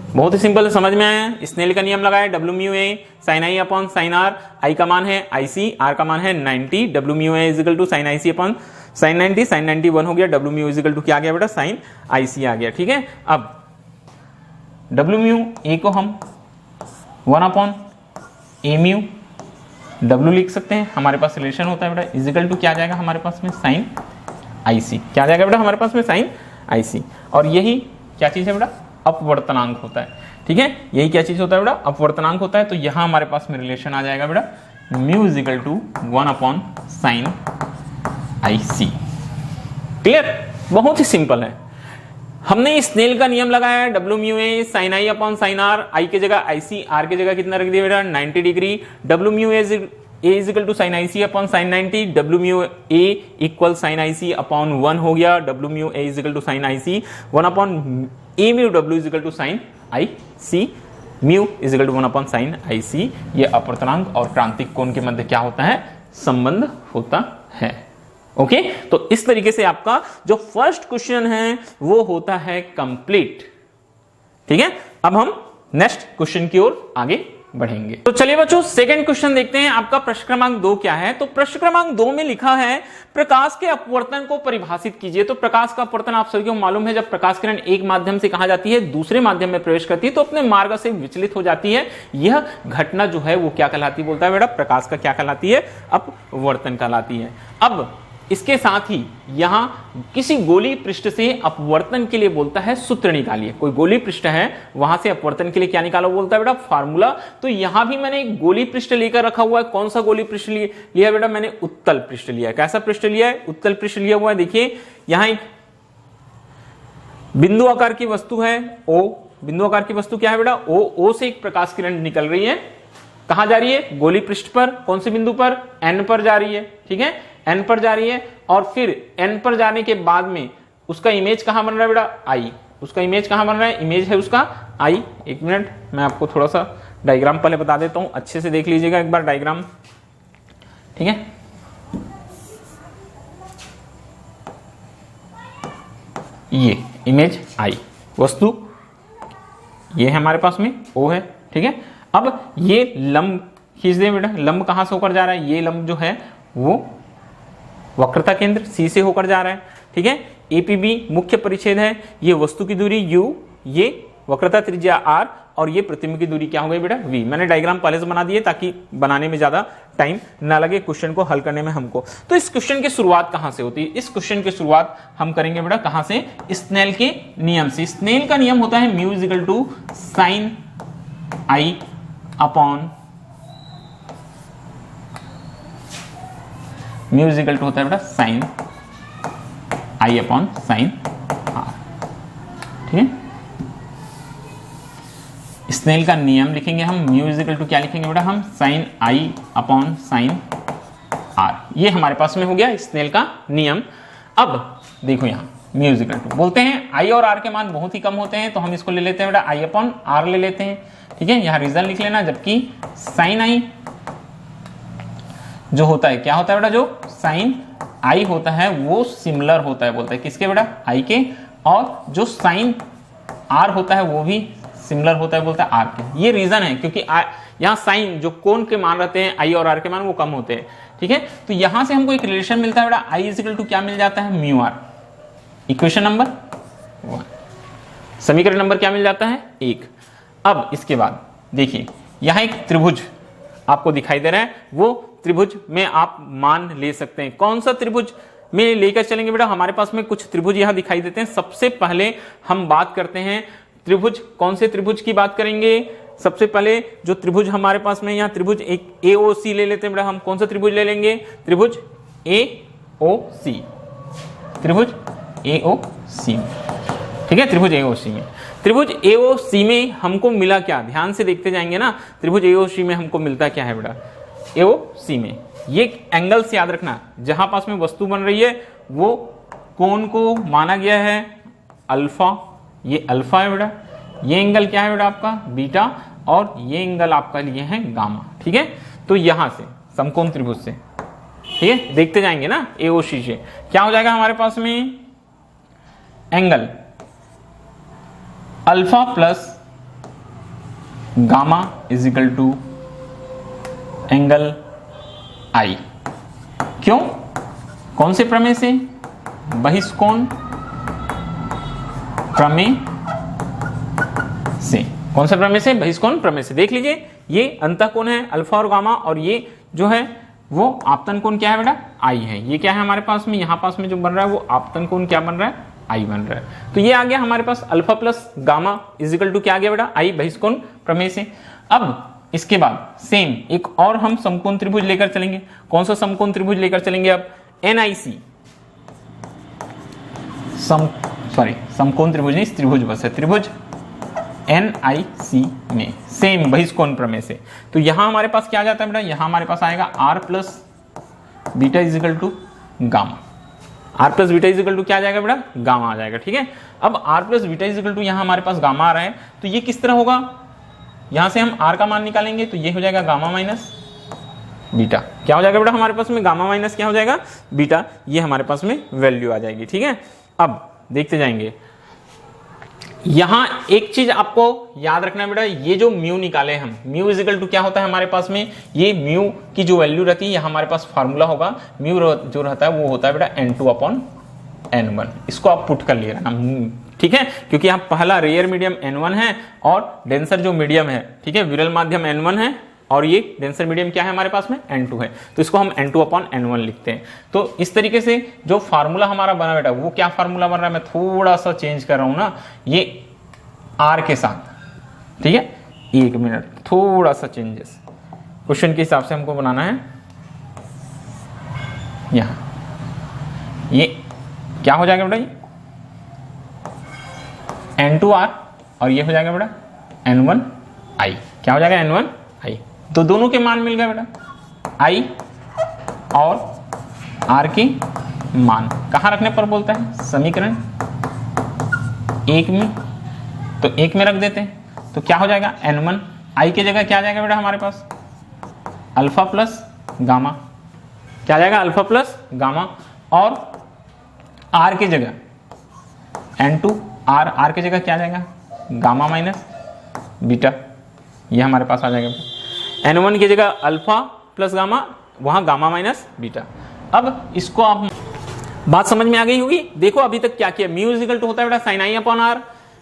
बहुत ही सिंपल है, समझ में आया। स्नेल का नियम लगाया, W mu a sine i upon sine r. I का मान है IC, आर का मान है 90। W mu a is equal to sine IC upon sine 90। Sine 90 1 हो गया, W म्यू इजिकल टू क्या आ गया बेटा, साइन IC आ गया। ठीक है, अब W म्यू ए को हम 1 अपॉन ए म्यू W लिख सकते हैं। हमारे पास रिलेशन होता है बेटा इजिकल टू क्या आ जाएगा हमारे पास में, साइन IC। क्या आ जाएगा बेटा हमारे पास में, साइन IC। और यही क्या चीज है बेटा, अपवर्तनांक होता है। ठीक है, यही क्या चीज होता है बेटा, अपवर्तनांक होता है। तो यहां हमारे पास में रिलेशन आ जाएगा बेटा mu is equal to 1 upon sine IC। Clear, बहुत ही सिंपल है। हमने स्नेल का नियम लगाया है, W mu a sine i upon sine r. I की जगह IC, आर की जगह कितना रख दिया बेटा, 90 degree. W mu a is equal to sine IC upon sine 90। W mu a equal sine IC upon 1 हो गया। W mu a is equal to sine IC 1 upon a mu W is equal to sine IC। Mu is equal to 1 upon sine IC। ये अपवर्तनांक और क्रांतिक कोण के मध्य क्या होता है, संबंध होता है। ओके, तो इस तरीके से आपका जो फर्स्ट क्वेश्चन है वो होता है कंप्लीट। ठीक है, अब हम नेक्स्ट क्वेश्चन की ओर आगे बढ़ेंगे। तो चलिए बच्चों, सेकंड क्वेश्चन देखते हैं। आपका प्रश्न क्रमांक 2 क्या है। तो प्रश्न क्रमांक 2 में लिखा है प्रकाश के अपवर्तन को परिभाषित कीजिए। तो प्रकाश का अपवर्तन आप सभी को मालूम है, जब प्रकाश किरण एक माध्यम से कहा जाती है दूसरे माध्यम में प्रवेश करती है तो अपने मार्ग से विचलित हो जाती है। यह घटना जो है वो क्या कहलाती है, बोलता है बेटा प्रकाश का क्या कहलाती है, अपवर्तन कहलाती है। अब इसके साथ ही यहां किसी गोलीय पृष्ठ से अपवर्तन के लिए बोलता है सूत्र निकालिए। कोई गोलीय पृष्ठ है, वहां से अपवर्तन के लिए क्या निकालो, बोलता है बेटा फार्मूला। तो यहां भी मैंने एक गोलीय पृष्ठ लेकर रखा हुआ है। कौन सा गोलीय पृष्ठ लिया बेटा, मैंने उत्तल पृष्ठ लिया है। कैसा पृष्ठ लिया है, उत्तल पृष्ठ लिया हुआ है। देखिए यहां एक बिंदु आकार की वस्तु है O। बिंदु आकार की वस्तु क्या है बेटा, O से एक प्रकाश किरण निकल रही है। कहां जा रही है, गोलीय पृष्ठ पर। कौन से बिंदु पर, N पर जा रही है। ठीक है, N पर जा रही है और फिर N पर जाने के बाद में उसका इमेज कहां बन रहा है बेटा, I। उसका इमेज कहां बन रहा है, इमेज है उसका I। एक मिनट, मैं आपको थोड़ा सा डायग्राम पहले बता देता हूं, अच्छे से देख लीजिएगा एक बार डायग्राम। ठीक है, ये इमेज I, वस्तु ये है हमारे पास में O है। ठीक है, अब ये लंब खींच दे बेटा। लंब कहां से होकर जा रहा है, ये लंब जो है वो वक्रता केंद्र C से होकर जा रहा है। ठीक है, APB मुख्य परिच्छेद है। ये वस्तु की दूरी U, ये वक्रता त्रिज्या R और ये प्रतिबिंब की दूरी क्या हो गई बेटा, V। मैंने डायग्राम पहले से बना दिए ताकि बनाने में ज्यादा टाइम ना लगे क्वेश्चन को हल करने में हमको। तो इस क्वेश्चन की शुरुआत कहां से होती है, इस क्वेश्चन की शुरुआत हम करेंगे बेटा कहां से, स्नेल के नियम से। स्नेल का नियम होता है mu is equal to sine I upon mu is equal to होता है बेटा sine I upon sine R। ठीक है, स्नेल का नियम लिखेंगे हम, म्यू इजिकल टू क्या लिखेंगे बेटा हम, sine I upon sine R। ये हमारे पास में हो गया स्नेल का नियम। अब देखो यहाँ म्यू इज इक्वल टू, बोलते हैं आई और आर के मान बहुत ही कम होते हैं, तो हम इसको ले लेते हैं बेटा आई अपॉन आर ले लेते हैं, ठीक है। यहाँ रीजन लिख लेना, जबकि साइन आई जो होता है, क्या होता है बेटा, जो साइन आई होता है वो सिमिलर होता है, बोलते हैं किसके बेटा, आई के, और जो साइन आर होता है वो भी सिमिलर होता है, बोलता है आर के। ये रीजन है क्योंकि यहाँ साइन जो कोण के मान रहते हैं आई और आर के मान वो कम होते हैं, ठीक है। तो यहां से हमको एक रिलेशन मिलता है बेटा आई इज इक्वल टू क्या मिल जाता है, म्यू आर। इक्वेशन नंबर 1, समीकरण नंबर क्या मिल जाता है, 1। अब इसके बाद देखिए यहां एक त्रिभुज आपको दिखाई दे रहा है, वो त्रिभुज में आप मान ले सकते हैं। कौन सा त्रिभुज में लेकर चलेंगे बेटा, हमारे पास में कुछ त्रिभुज यहां दिखाई देते हैं। सबसे पहले हम बात करते हैं त्रिभुज, कौन से त्रिभुज की बात करेंगे। सबसे पहले जो त्रिभुज हमारे पास में यहाँ त्रिभुज एक AOC ले लेते हैं बेटा, हम कौन सा त्रिभुज ले लेंगे, त्रिभुज AOC, त्रिभुज AOC, ठीक है, त्रिभुज AOC में। त्रिभुज AOC में हमको मिला क्या, ध्यान से देखते जाएंगे ना, त्रिभुज AOC में हमको मिलता क्या है बेटा, AOC में ये एंगल्स याद रखना, जहां पास में वस्तु बन रही है वो कोण को माना गया है अल्फा, ये अल्फा है बेटा, ये एंगल क्या है बेटा आपका बीटा, और ये एंगल आपका लिए है गामा, ठीक है। तो यहां से समकोण त्रिभुज से, ठीक है, देखते जाएंगे ना AOC से क्या हो जाएगा हमारे पास में, angle alpha plus gamma is equal to angle i. क्यों, कौन से प्रमेय से, बहिष्कोण प्रमेय से। कौन सा प्रमेय से, बहिष्कोण प्रमेय से। देख लीजिए ये अंतःकोण है अल्फा और गामा, और ये जो है वो आपतन कोण क्या है बेटा, आई है। ये क्या है हमारे पास में, यहां पास में जो बन रहा है वो आपतन कोण क्या बन रहा है, आई बन रहा है। तो ये आ गया हमारे पास alpha plus gamma is equal to क्या आ गया बेटा, आई, बहिष्कोण प्रमेय से। अब इसके बाद सेम एक और हम समकोण त्रिभुज लेकर चलेंगे। कौन सा समकोण त्रिभुज लेकर चलेंगे अब, NIC, समकोण त्रिभुज नहीं, त्रिभुज बस है, त्रिभुज NIC में सेम बहिष्कोण प्रमेय से। तो यहां हमारे पास क्या आ जाता है बेटा, यहां हमारे पास आएगा R plus beta is equal to gamma. R plus beta is equal to क्या आ जाएगा बेटा, गामा आ जाएगा, ठीक है। अब R plus beta is equal to यहां हमारे पास गामा आ रहा है, तो ये किस तरह होगा, यहां से हम R का मान निकालेंगे तो ये हो जाएगा गामा माइनस बीटा। क्या हो जाएगा बेटा हमारे पास में, गामा माइनस क्या हो जाएगा, बीटा। ये हमारे पास में वैल्यू आ जाएगी, ठीक है। अब देखते जाएंगे, यहां एक चीज आपको याद रखना है बेटा, ये जो म्यू निकाले हम, म्यू इज इक्वल टू क्या होता है हमारे पास में, ये म्यू की जो वैल्यू रहती है, यहां हमारे पास फार्मूला होगा, म्यू जो रहता है वो होता है बेटा N2 अपॉन N1। इसको आप पुट कर लिए रहना, ठीक है, क्योंकि यहाँ पहला रेयर मीडियम N1 है और डेंसर जो मीडियम है, ठीक है, विरल माध्यम N1 है, और ये डेंसर मीडियम क्या है हमारे पास में, N2 है। तो इसको हम N2 अपॉन N1 लिखते हैं। तो इस तरीके से जो फार्मूला हमारा बना बेटा, वो क्या फार्मूला बन रहा है, मैं थोड़ा सा चेंज कर रहा हूं ना, ये R के साथ, ठीक है, 1 मिनट, थोड़ा सा चेंजेस क्वेश्चन के हिसाब से हमको बनाना है। यहां ये क्या हो जाएगा बेटा, ये N2R, और ये हो जाएगा बेटा N1I। क्या हो जाएगा, N1I। तो दोनों के मान मिल गए बेटा, I और R के मान कहां रखने पर बोलता है, समीकरण 1 में, तो 1 में रख देते हैं। तो क्या हो जाएगा, N1I की जगह क्या आ जाएगा बेटा हमारे पास, अल्फा प्लस गामा। क्या आ जाएगा, अल्फा प्लस गामा, और R की जगह N2R, R की जगह क्या आ जाएगा, गामा माइनस बीटा। ये हमारे पास आ जाएगा N1 की जगह अल्फा प्लस गामा, वहां गामा माइनस बीटा। अब इसको आप बात समझ में आ गई होगी। देखो अभी तक क्या किया, म्यू इज इक्वल टू होता है बेटा साइन आई अपॉन आर,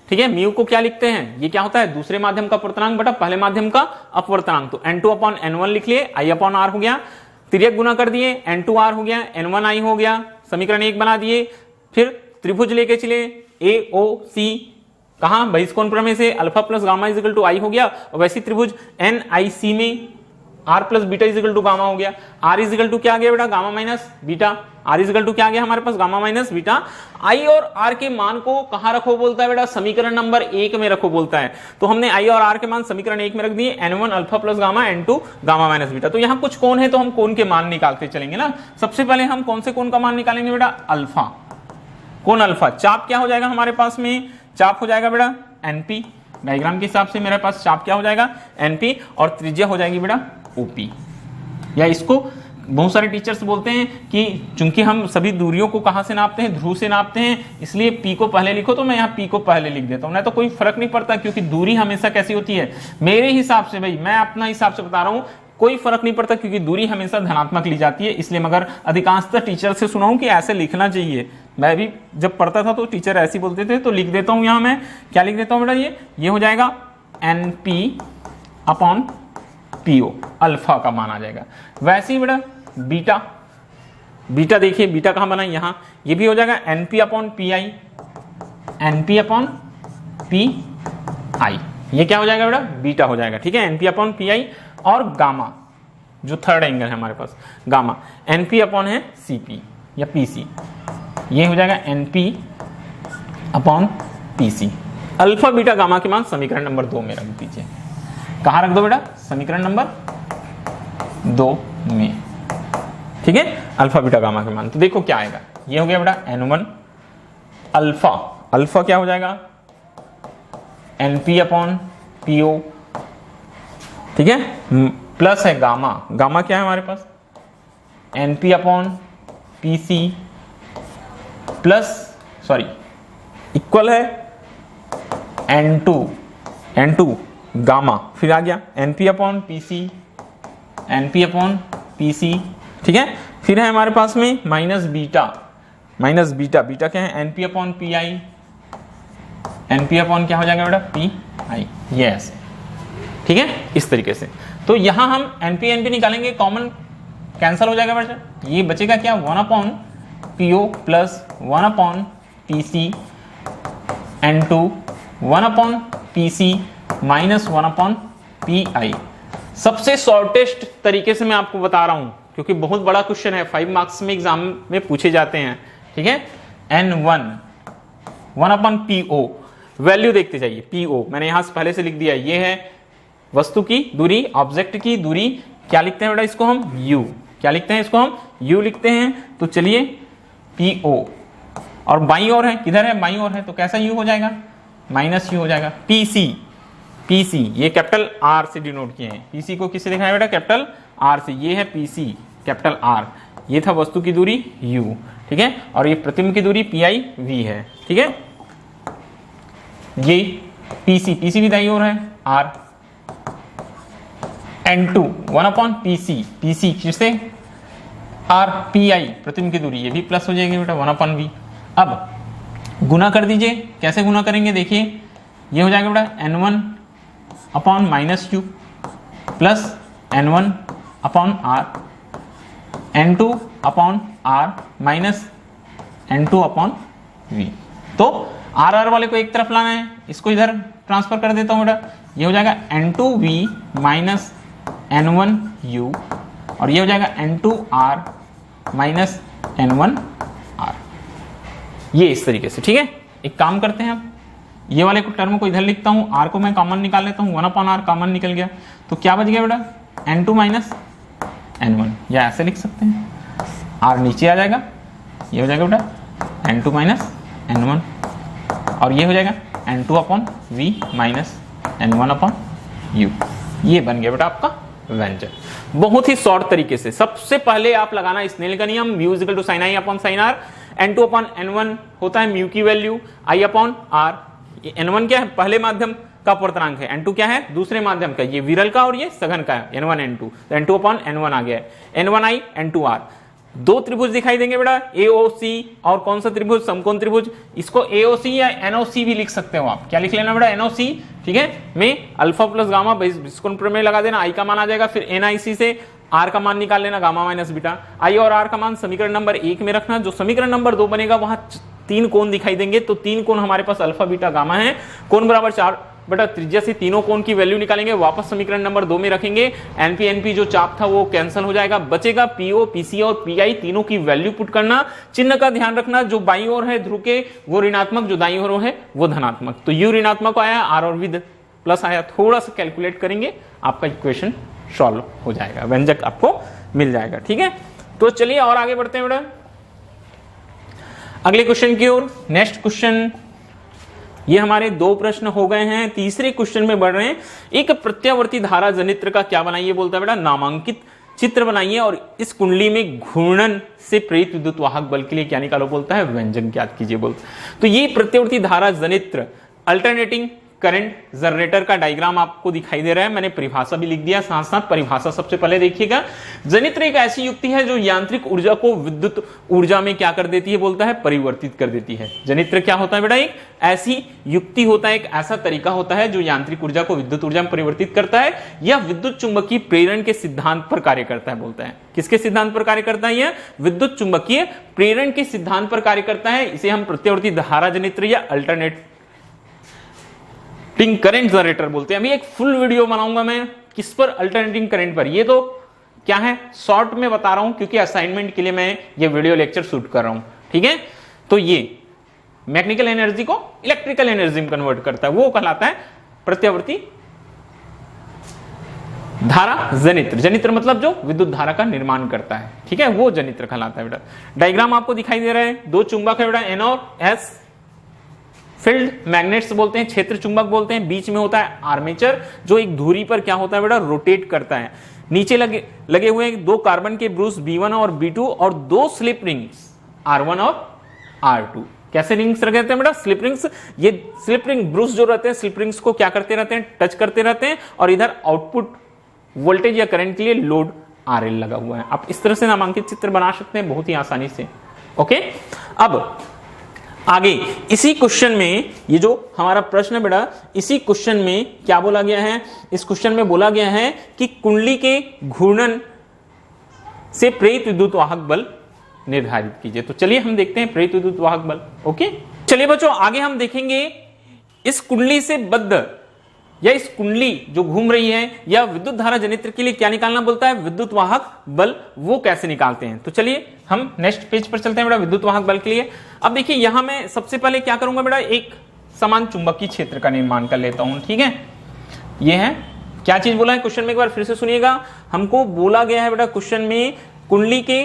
ठीक है। म्यू को क्या लिखते हैं, ये क्या होता है, दूसरे माध्यम का अपवर्तनांक बटा पहले माध्यम का अपवर्तनांक। तो N2 अपॉन N1 लिख लिए, I अपॉन R हो गया, तिर्यक गुना कर दिए, N2R हो गया, N1I हो गया, समीकरण 1 बना दिए। फिर त्रिभुज लेके चले AOC, कहां, बहिष्कोण प्रमेय से, alpha plus gamma is equal to i हो गया। और वैसे त्रिभुज NIC में r plus beta is equal to gamma हो गया। आर इज इक्वल टू क्या आ गया बेटा, gamma minus beta. R is equal to क्या आ गया हमारे पास, गामा माइनस बीटा। आई और आर के मान को कहां रखो बोलता है बेटा, समीकरण नंबर 1 में रखो बोलता है। तो हमने आई और आर के मान समीकरण 1 में रख दिए, n1 alpha plus gamma, n2 gamma minus beta. तो यहाँ कुछ कोण है तो हम कोण के मान निकालते चलेंगे ना। सबसे पहले हम कौन से कोण का मान निकालेंगे बेटा, अल्फा, कोण अल्फा। चाप क्या हो जाएगा हमारे पास में, चाप हो जाएगा बेटा एनपी, डायग्राम के हिसाब से मेरे पास चाप क्या हो जाएगा एनपी, और त्रिज्या हो जाएगी बेटा ओपी। या इसको बहुत सारे टीचर्स बोलते हैं कि चूंकि हम सभी दूरियों को कहां से नापते हैं, ध्रुव से नापते हैं, इसलिए पी को पहले लिखो। तो मैं यहाँ पी को पहले लिख देता हूं, नहीं तो कोई फर्क नहीं पड़ता, क्योंकि दूरी हमेशा कैसी होती है, मेरे हिसाब से भाई, मैं अपना हिसाब से बता रहा हूं, कोई फर्क नहीं पड़ता, क्योंकि दूरी हमेशा धनात्मक ली जाती है। इसलिए मगर अधिकांशतः टीचर से सुना हूं कि ऐसे लिखना चाहिए। मैं भी जब पढ़ता था तो टीचर ऐसे बोलते थे, तो लिख देता हूं। यहां मैं क्या लिख देता हूं बेटा, ये हो जाएगा एनपी अपॉन पीओ, अल्फा का मान आ जाएगा। वैसे ही बेटा बीटा, बीटा देखिए बीटा कहां बना, यहां, ये भी हो जाएगा NP upon P I, NP upon P I, ये क्या हो जाएगा बेटा, बीटा हो जाएगा। ठीक है, एनपी अपॉन पी आई। और गामा जो थर्ड एंगल है हमारे पास, गामा एनपी अपॉन है सीपी या पीसी, ये हो जाएगा NP upon PC. Alpha beta gamma के मान समीकरण नंबर 2 में रख दीजिए। कहां रख दो बेटा, समीकरण नंबर 2 में। ठीक है, अल्फा बीटा गामा के मान। तो देखो क्या आएगा, ये हो गया बेटा n1 अल्फा, अल्फा क्या हो जाएगा np अपॉन पीओ। ठीक है, प्लस है गामा, गामा क्या है हमारे पास np upon pc plus sorry equal है n2 गामा, फिर आ गया np upon pc, np upon pc। ठीक है, फिर है हमारे पास में minus beta, minus beta, beta क्या है np upon P I, np upon क्या हो जाएगा बेटा पी आई, ये ऐसे। ठीक है, इस तरीके से। तो यहां हम np निकालेंगे, कॉमन कैंसल हो जाएगा बेटा, ये बचेगा क्या 1 upon PO plus 1 upon PC n2, 1 upon PC minus 1 upon P I. सबसे शॉर्टेस्ट तरीके से मैं आपको बता रहा हूं, क्योंकि बहुत बड़ा क्वेश्चन है, 5 मार्क्स में एग्जाम में पूछे जाते हैं। ठीक है, n1 1 अपॉन पीओ, वैल्यू देखते जाइए, पीओ मैंने यहां से पहले से लिख दिया, ये है वस्तु की दूरी, ऑब्जेक्ट की दूरी, क्या लिखते हैं बेटा इसको हम u, क्या लिखते हैं इसको हम u लिखते हैं। तो चलिए पीओ, और बाई ओर है, किधर है बाई ओर है, तो कैसा u हो जाएगा माइनस u हो जाएगा। pc, pc ये कैपिटल R से डिनोट किए हैं, pc को किससे लिखा है बेटा कैपिटल R से, ये है pc कैपिटल R, ये था वस्तु की दूरी u। ठीक है, और ये प्रतिबिंब की दूरी pi v है। ठीक है, ये pc, pc भी दाईं ओर है R, n2 1 upon pc, pc फिर से r pi प्रतिबिंब की दूरी, ये भी प्लस हो जाएगी बेटा 1 अपॉन v। अब गुना कर दीजिए, कैसे गुना करेंगे देखिए, ये हो जाएगा बेटा n1 upon minus q plus n1 upon r, n2 upon r minus n2 upon v। तो r वाले को एक तरफ लाना है, इसको इधर ट्रांसफर कर देता हूं बेटा, ये हो जाएगा n2v माइनस n1u, और ये हो जाएगा n2r माइनस n1r, ये इस तरीके से। ठीक है, एक काम करते हैं, अब ये वाले को टर्म को इधर लिखता हूं, r को मैं कॉमन निकाल लेता हूं, 1 अपॉन r कॉमन निकल गया, तो क्या बच गया बेटा n2 माइनस n1, या ऐसे लिख सकते हैं, r नीचे आ जाएगा, ये हो जाएगा बेटा n2 माइनस n1, और ये हो जाएगा n2 upon v minus n1 upon u। ये बन गया बेटा आपका व्यंजक, बहुत ही शॉर्ट तरीके से। सबसे पहले आप लगाना स्नेल का नियम, mu equal to sine i upon sine r, n2 upon n1 होता है म्यू की value, i upon r, n1 क्या है पहले माध्यम का अपवर्तनांक है, n2 क्या है दूसरे माध्यम का, ये विरल का और ये सघन का है n1 n2, तो n2 अपॉन n1 आ गया है, n1i n2r। दो त्रिभुज दिखाई देंगे बेटा AOC, और कौन सा त्रिभुज, समकोण त्रिभुज, इसको AOC या NOC भी लिख सकते हो आप, क्या लिख लेना बेटा NOC। ठीक है, में अल्फा प्लस गामा विस्कोण प्रमेय लगा देना, I का मान आ जाएगा, फिर NIC से R का मान निकाल लेना, गामा माइनस बीटा। I और R का मान समीकरण नंबर 1 में रखना, जो समीकरण नंबर 2 बनेगा वहां 3 कोण दिखाई देंगे, तो 3 कोण हमारे पास अल्फा बीटा गामा है, कोण बराबर 4 बेटा त्रिज्या से तीनों कोण की वैल्यू निकालेंगे, वापस समीकरण नंबर 2 में रखेंगे, एनपी एनपी जो चाप था वो कैंसिल हो जाएगा, बचेगा पीओ पीसी और पीआई, तीनों की वैल्यू पुट करना। चिन्ह का ध्यान रखना, जो बाईं ओर है ध्रुव के वो ऋणात्मक, जो दाईं ओर है वो धनात्मक। तो यू ऋणात्मक आया, आर और वी प्लस आया, थोड़ा सा कैलकुलेट करेंगे आपका इक्वेशन सॉल्व हो जाएगा, व्यंजक आपको मिल जाएगा। ठीक है, तो चलिए और आगे बढ़ते हैं बेटा अगले क्वेश्चन की ओर। नेक्स्ट क्वेश्चन, ये हमारे 2 प्रश्न हो गए हैं, तीसरे क्वेश्चन में बढ़ रहे हैं। एक प्रत्यावर्ती धारा जनित्र का क्या बनाइए बोलता है बेटा, नामांकित चित्र बनाइए और इस कुंडली में घूर्णन से प्रेरित विद्युत वाहक बल के लिए क्या निकालो बोलता है, व्यंजक ज्ञात कीजिए बोलता है। तो ये प्रत्यावर्ती धारा जनित्र अल्टरनेटिंग करंट जनरेटर का डायग्राम आपको दिखाई दे रहा है, मैंने परिभाषा भी लिख दिया, साथ साथ परिभाषा सबसे पहले देखिएगा। जनित्र एक ऐसी युक्ति है जो यांत्रिक ऊर्जा को विद्युत ऊर्जा में क्या कर देती है बोलता है, परिवर्तित कर देती है। जनित्र क्या होता है बेटा, एक ऐसी युक्ति होता है, एक ऐसा तरीका होता है जो यांत्रिक ऊर्जा को विद्युत ऊर्जा में परिवर्तित करता है या विद्युत चुंबकीय प्रेरण के सिद्धांत पर कार्य करता है बोलता है। किसके सिद्धांत पर कार्य करता है, यह विद्युत चुंबकीय प्रेरण के सिद्धांत पर कार्य करता है। इसे हम प्रत्यावर्ती धारा जनित्र या अल्टरनेटिंग करंट जनरेटर बोलते हैं। अभी एक फुल वीडियो बनाऊंगा मैं किस पर, अल्टरनेटिंग करंट पर। ये तो क्या है, शॉर्ट में बता रहा हूं क्योंकि असाइनमेंट के लिए मैं ये वीडियो लेक्चर शूट कर रहा हूं। ठीक है, तो ये मैकेनिकल एनर्जी को इलेक्ट्रिकल एनर्जी में कन्वर्ट करता है, वो कहलाता है प्रत्यावर्ती धारा जनित्र। जनित्र मतलब जो विद्युत धारा का निर्माण करता है, ठीक है, वो जनित्र कहलाता है बेटा। डायग्राम आपको दिखाई दे रहा है, 2 चुंबक है बेटा, एन और एस, फील्ड मैग्नेट्स बोलते हैं, क्षेत्र चुंबक बोलते हैं, बीच में होता है आर्मेचर जो एक धुरी पर क्या होता है बेटा, रोटेट करता है। नीचे लगे हुए 2 कार्बन के ब्रूस B1 और B2 और 2 स्लिप रिंग्स R1 और R2। कैसे रिंग्स रहते हैं बेटा, स्लिप रिंग्स। ये स्लिप रिंग ब्रूस जो रहते हैं, स्लिप रिंग्स को क्या करते रहते हैं, टच करते रहते हैं और इधर आउटपुट वोल्टेज या करंट के लिए लोड RL लगा हुआ है। आप इस तरह से नामांकित चित्र बना सकते हैं बहुत ही आसानी से। ओके, अब आगे इसी क्वेश्चन में, ये जो हमारा प्रश्न है बेटा, इसी क्वेश्चन में क्या बोला गया है, इस क्वेश्चन में बोला गया है कि कुंडली के घूर्णन से प्रेरित विद्युत वाहक बल निर्धारित कीजिए। तो चलिए हम देखते हैं प्रेरित विद्युत वाहक बल। ओके, चलिए बच्चों आगे हम देखेंगे इस कुंडली से बद्ध या इस कुंडली जो घूम रही है या विद्युत धारा जनित्र के लिए क्या निकालना बोलता है, विद्युत वाहक बल, वो कैसे निकालते हैं। तो चलिए हम नेक्स्ट पेज पर चलते हैं बेटा, विद्युत वाहक बल के लिए। अब देखिए यहां मैं सबसे पहले क्या करूंगा बेटा, एक समान चुंबकीय क्षेत्र का निर्माण कर लेता हूं। ठीक है, ये है, क्या चीज बोला है क्वेश्चन में, एक बार फिर से सुनिएगा। हमको बोला गया है बेटा क्वेश्चन में कुंडली के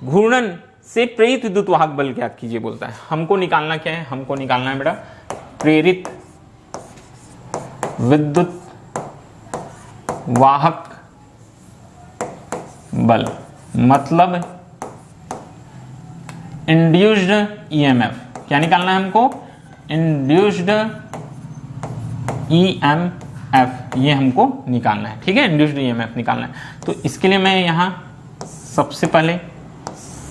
घूर्णन से प्रेरित विद्युत वाहक बल ज्ञात कीजिए बोलता है। हमको निकालना क्या है, हमको निकालना है बेटा प्रेरित विद्युत वाहक बल, मतलब इंड्यूस्ड ईएमएफ। क्या निकालना है हमको, इंड्यूस्ड ईएमएफ, ये हमको निकालना है। ठीक है, इंड्यूस्ड ईएमएफ निकालना है। तो इसके लिए मैं यहां सबसे पहले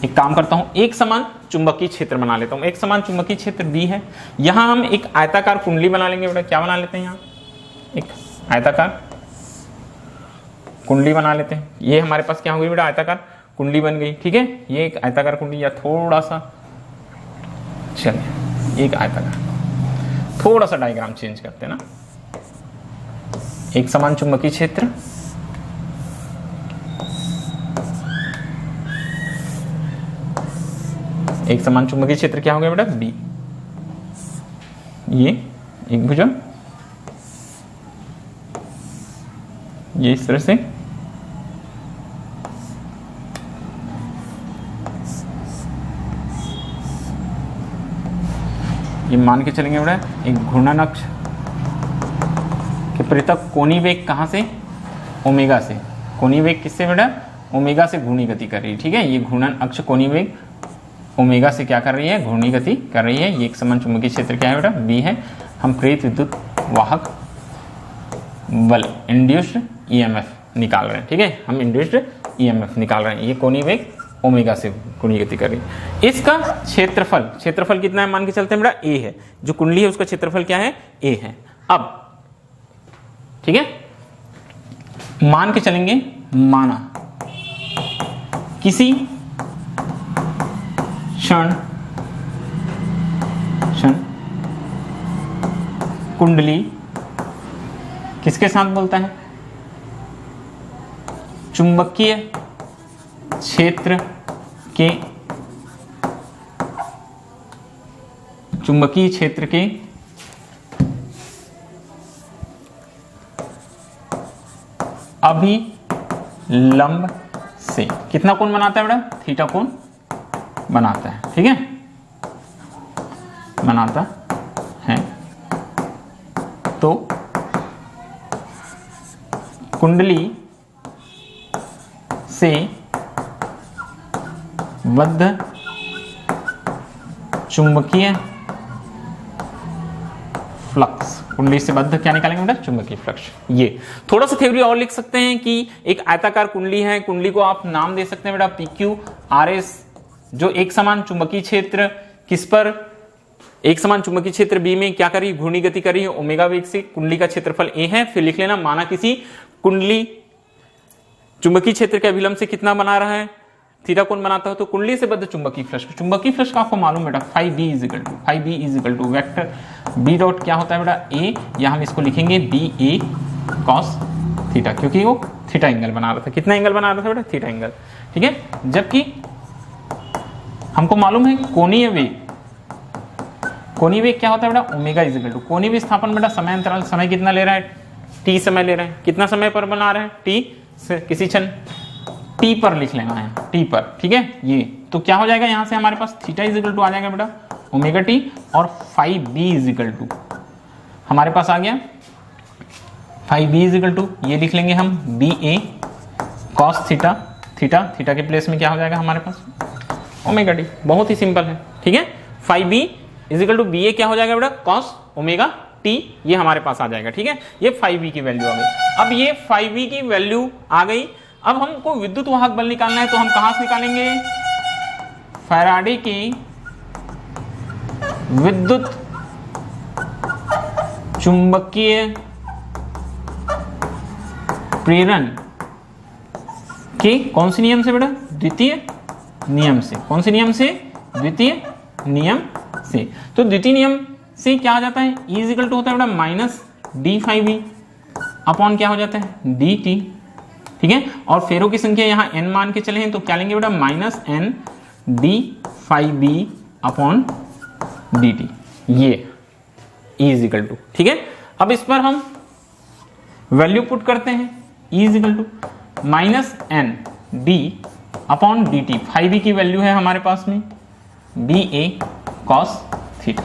एक काम करता हूं, एक समान चुंबकीय क्षेत्र बना लेता हूं। एक समान चुंबकीय क्षेत्र दी है, यहां हम एक आयताकार कुंडली बना लेंगे बेटा। क्या बना लेते हैं, यहां एक आयताकार कुंडली बना लेते हैं। ये हमारे पास क्या हो गई बेटा, आयताकार कुंडली बन गई। ठीक है, ये एक आयताकार कुंडली, या थोड़ा सा चलिए एक आयताकार, थोड़ा सा डायग्राम चेंज करते हैं ना। एक समान चुंबकीय क्षेत्र, एक समान चुंबकीय क्षेत्र क्या हो गया बेटा, बी। ये एक भुजंग, ये इस तरह से, ये मान के चलेंगे बेटा एक घूर्णन अक्ष के पृथक कोणीय वेग कहां से, ओमेगा से। कोणीय वेग किससे बेटा, ओमेगा से घूर्णी गति कर रही है। ठीक है, ये घूर्णन अक्ष कोणीय वेग ओमेगा से क्या कर रही है, घूर्णी गति कर रही है। ये एक समान चुंबकीय क्षेत्र क्या है बेटा, बी है। हम प्रेरित विद्युत वाहक बल इंड्यूस्ड ईएमएफ निकाल रहे हैं। ठीक है, हम इंड्यूस्ड ईएमएफ निकाल रहे हैं। ये कोणीय वेग ओमेगा से घूर्णी गति कर रही है। इसका क्षेत्रफल, क्षेत्रफल कितना है मान के चलते हैं बेटा, ए है। जो कुंडली है उसका क्षेत्रफल क्या है, ए है। अब ठीक है, मान के चलेंगे, माना किसी क्षण कुंडली किसके साथ बोलता है? चुंबकीय क्षेत्र के अभिलंब से कितना कोण बनाता है बेटा? थीटा कोण बनाता है। ठीक है, बनाता है। तो कुंडली से बद्ध चुंबकीय फ्लक्स, कुंडली से बद्ध क्या निकालेंगे बेटा? चुंबकीय फ्लक्स। ये थोड़ा सा थ्योरी और लिख सकते हैं कि एक आयताकार कुंडली है, कुंडली को आप नाम दे सकते हैं बेटा PQ RS, जो एक समान चुंबकीय क्षेत्र किस पर? एक समान चुंबकीय क्षेत्र B में क्या करी? घूर्णी गति करी ओमेगा वेग से। कुंडली का क्षेत्रफल A है। फिर लिख लेना, माना किसी कुंडली चुंबकीय क्षेत्र के अभिलंब से कितना बना रहा है? थीटा कोण बनाता है। तो कुंडली से बद्ध चुंबकीय फ्लक्स, चुंबकीय फ्लक्स का आपको मालूम बेटा phi b is equal to vector b dot क्या होता है बेटा? ए, या हम इसको लिखेंगे बी ए कॉस थीटा, क्योंकि वो थीटा एंगल बना रहा था। कितना एंगल बना रहा था बेटा? Theta angle. ठीक है, जबकि हमको मालूम है कोणीय वेग क्या होता है बेटा? ओमेगा इज इक्वल टू कोणीय विस्थापन बेटा समय अंतराल, समय कितना ले रहा है? टी समय ले रहा है। कितना समय पर बना रहा है? टी से किसी क्षण टी पर लिख लेना है, टी पर। ठीक है, ये तो क्या हो जाएगा? यहां से हमारे पास थीटा इज इक्वल टू आ जाएगा बेटा ओमेगा टी, और phi b is equal to हमारे पास आ गया phi b is equal to, ये लिख लेंगे हम बी ए कॉस थीटा। थीटा के प्लेस में क्या हो जाएगा हमारे पास? Omega T. बहुत ही सिंपल है। ठीक है, phi b is equal to b ए क्या हो जाएगा बेटा? कॉस ओमेगा टी, ये हमारे पास आ जाएगा। ठीक है, ये फाई बी की वैल्यू आ गई। अब ये फाई बी की वैल्यू आ गई। अब हमको विद्युत वाहक बल निकालना है, तो हम कहां से निकालेंगे? फैराडे की विद्युत चुंबकीय प्रेरण के कौन से नियम से बेटा? द्वितीय नियम से। कौन से नियम से? द्वितीय नियम से। तो द्वितीय नियम से क्या आ जाता है? E इज इक्वल टू होता है बेटा minus d phi b upon क्या हो जाता है? D t. ठीक है, और फेरों की संख्या यहाँ n मान के चले हैं, तो क्या लेंगे बेटा? Minus n d phi b upon d t, ये E इज इक्वल टू। ठीक है, अब इस पर हम वैल्यू पुट करते हैं। E is equal to minus n d upon d t, phi B की वैल्यू है हमारे पास में बी ए कॉस थीटा।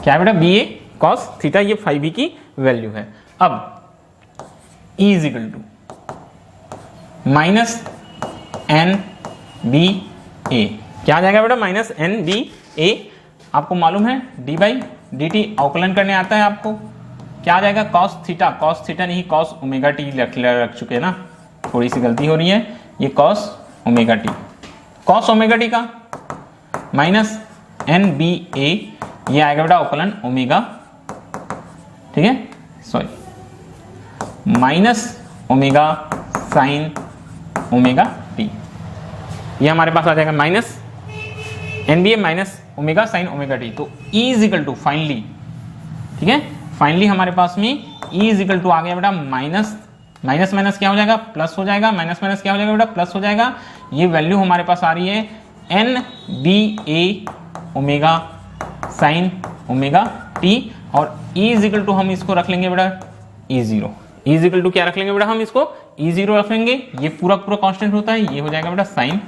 क्या है बेटा? बी ए कॉस थीटा, ये फाई बी की वैल्यू है। अब E is equal to minus N B ए, क्या आ जाएगा बेटा? Minus N B A. आपको मालूम है डी बाई डी टी अवकलन करने आता है आपको, क्या आ जाएगा? कॉस थीटा नहीं कॉस ओमेगा टी रख चुके हैं ना, थोड़ी सी गलती हो रही है। ये कॉस ओमेगा टी का माइनस एन बी ए, ये आएगा बेटा अवकलन ओमेगा। ठीक है, sorry, minus omega sine omega t, ये हमारे पास आ जाएगा minus N B A minus omega sine omega t. तो E is equal to finally, ठीक है, फाइनली हमारे पास में E इज इक्वल टू आ गया बेटा माइनस माइनस क्या हो जाएगा? प्लस हो जाएगा। माइनस क्या हो जाएगा बेटा? प्लस हो जाएगा। ये वैल्यू हमारे पास आ रही है एन बी ए ओमेगा साइन ओमेगा टी, और E इज इक्वल टू हम इसको रख लेंगे बेटा E0। E is equal to क्या रख लेंगे बेटा? हम इसको E0 रख लेंगे। ये पूरा कांस्टेंट होता है, ये हो जाएगा बेटा साइन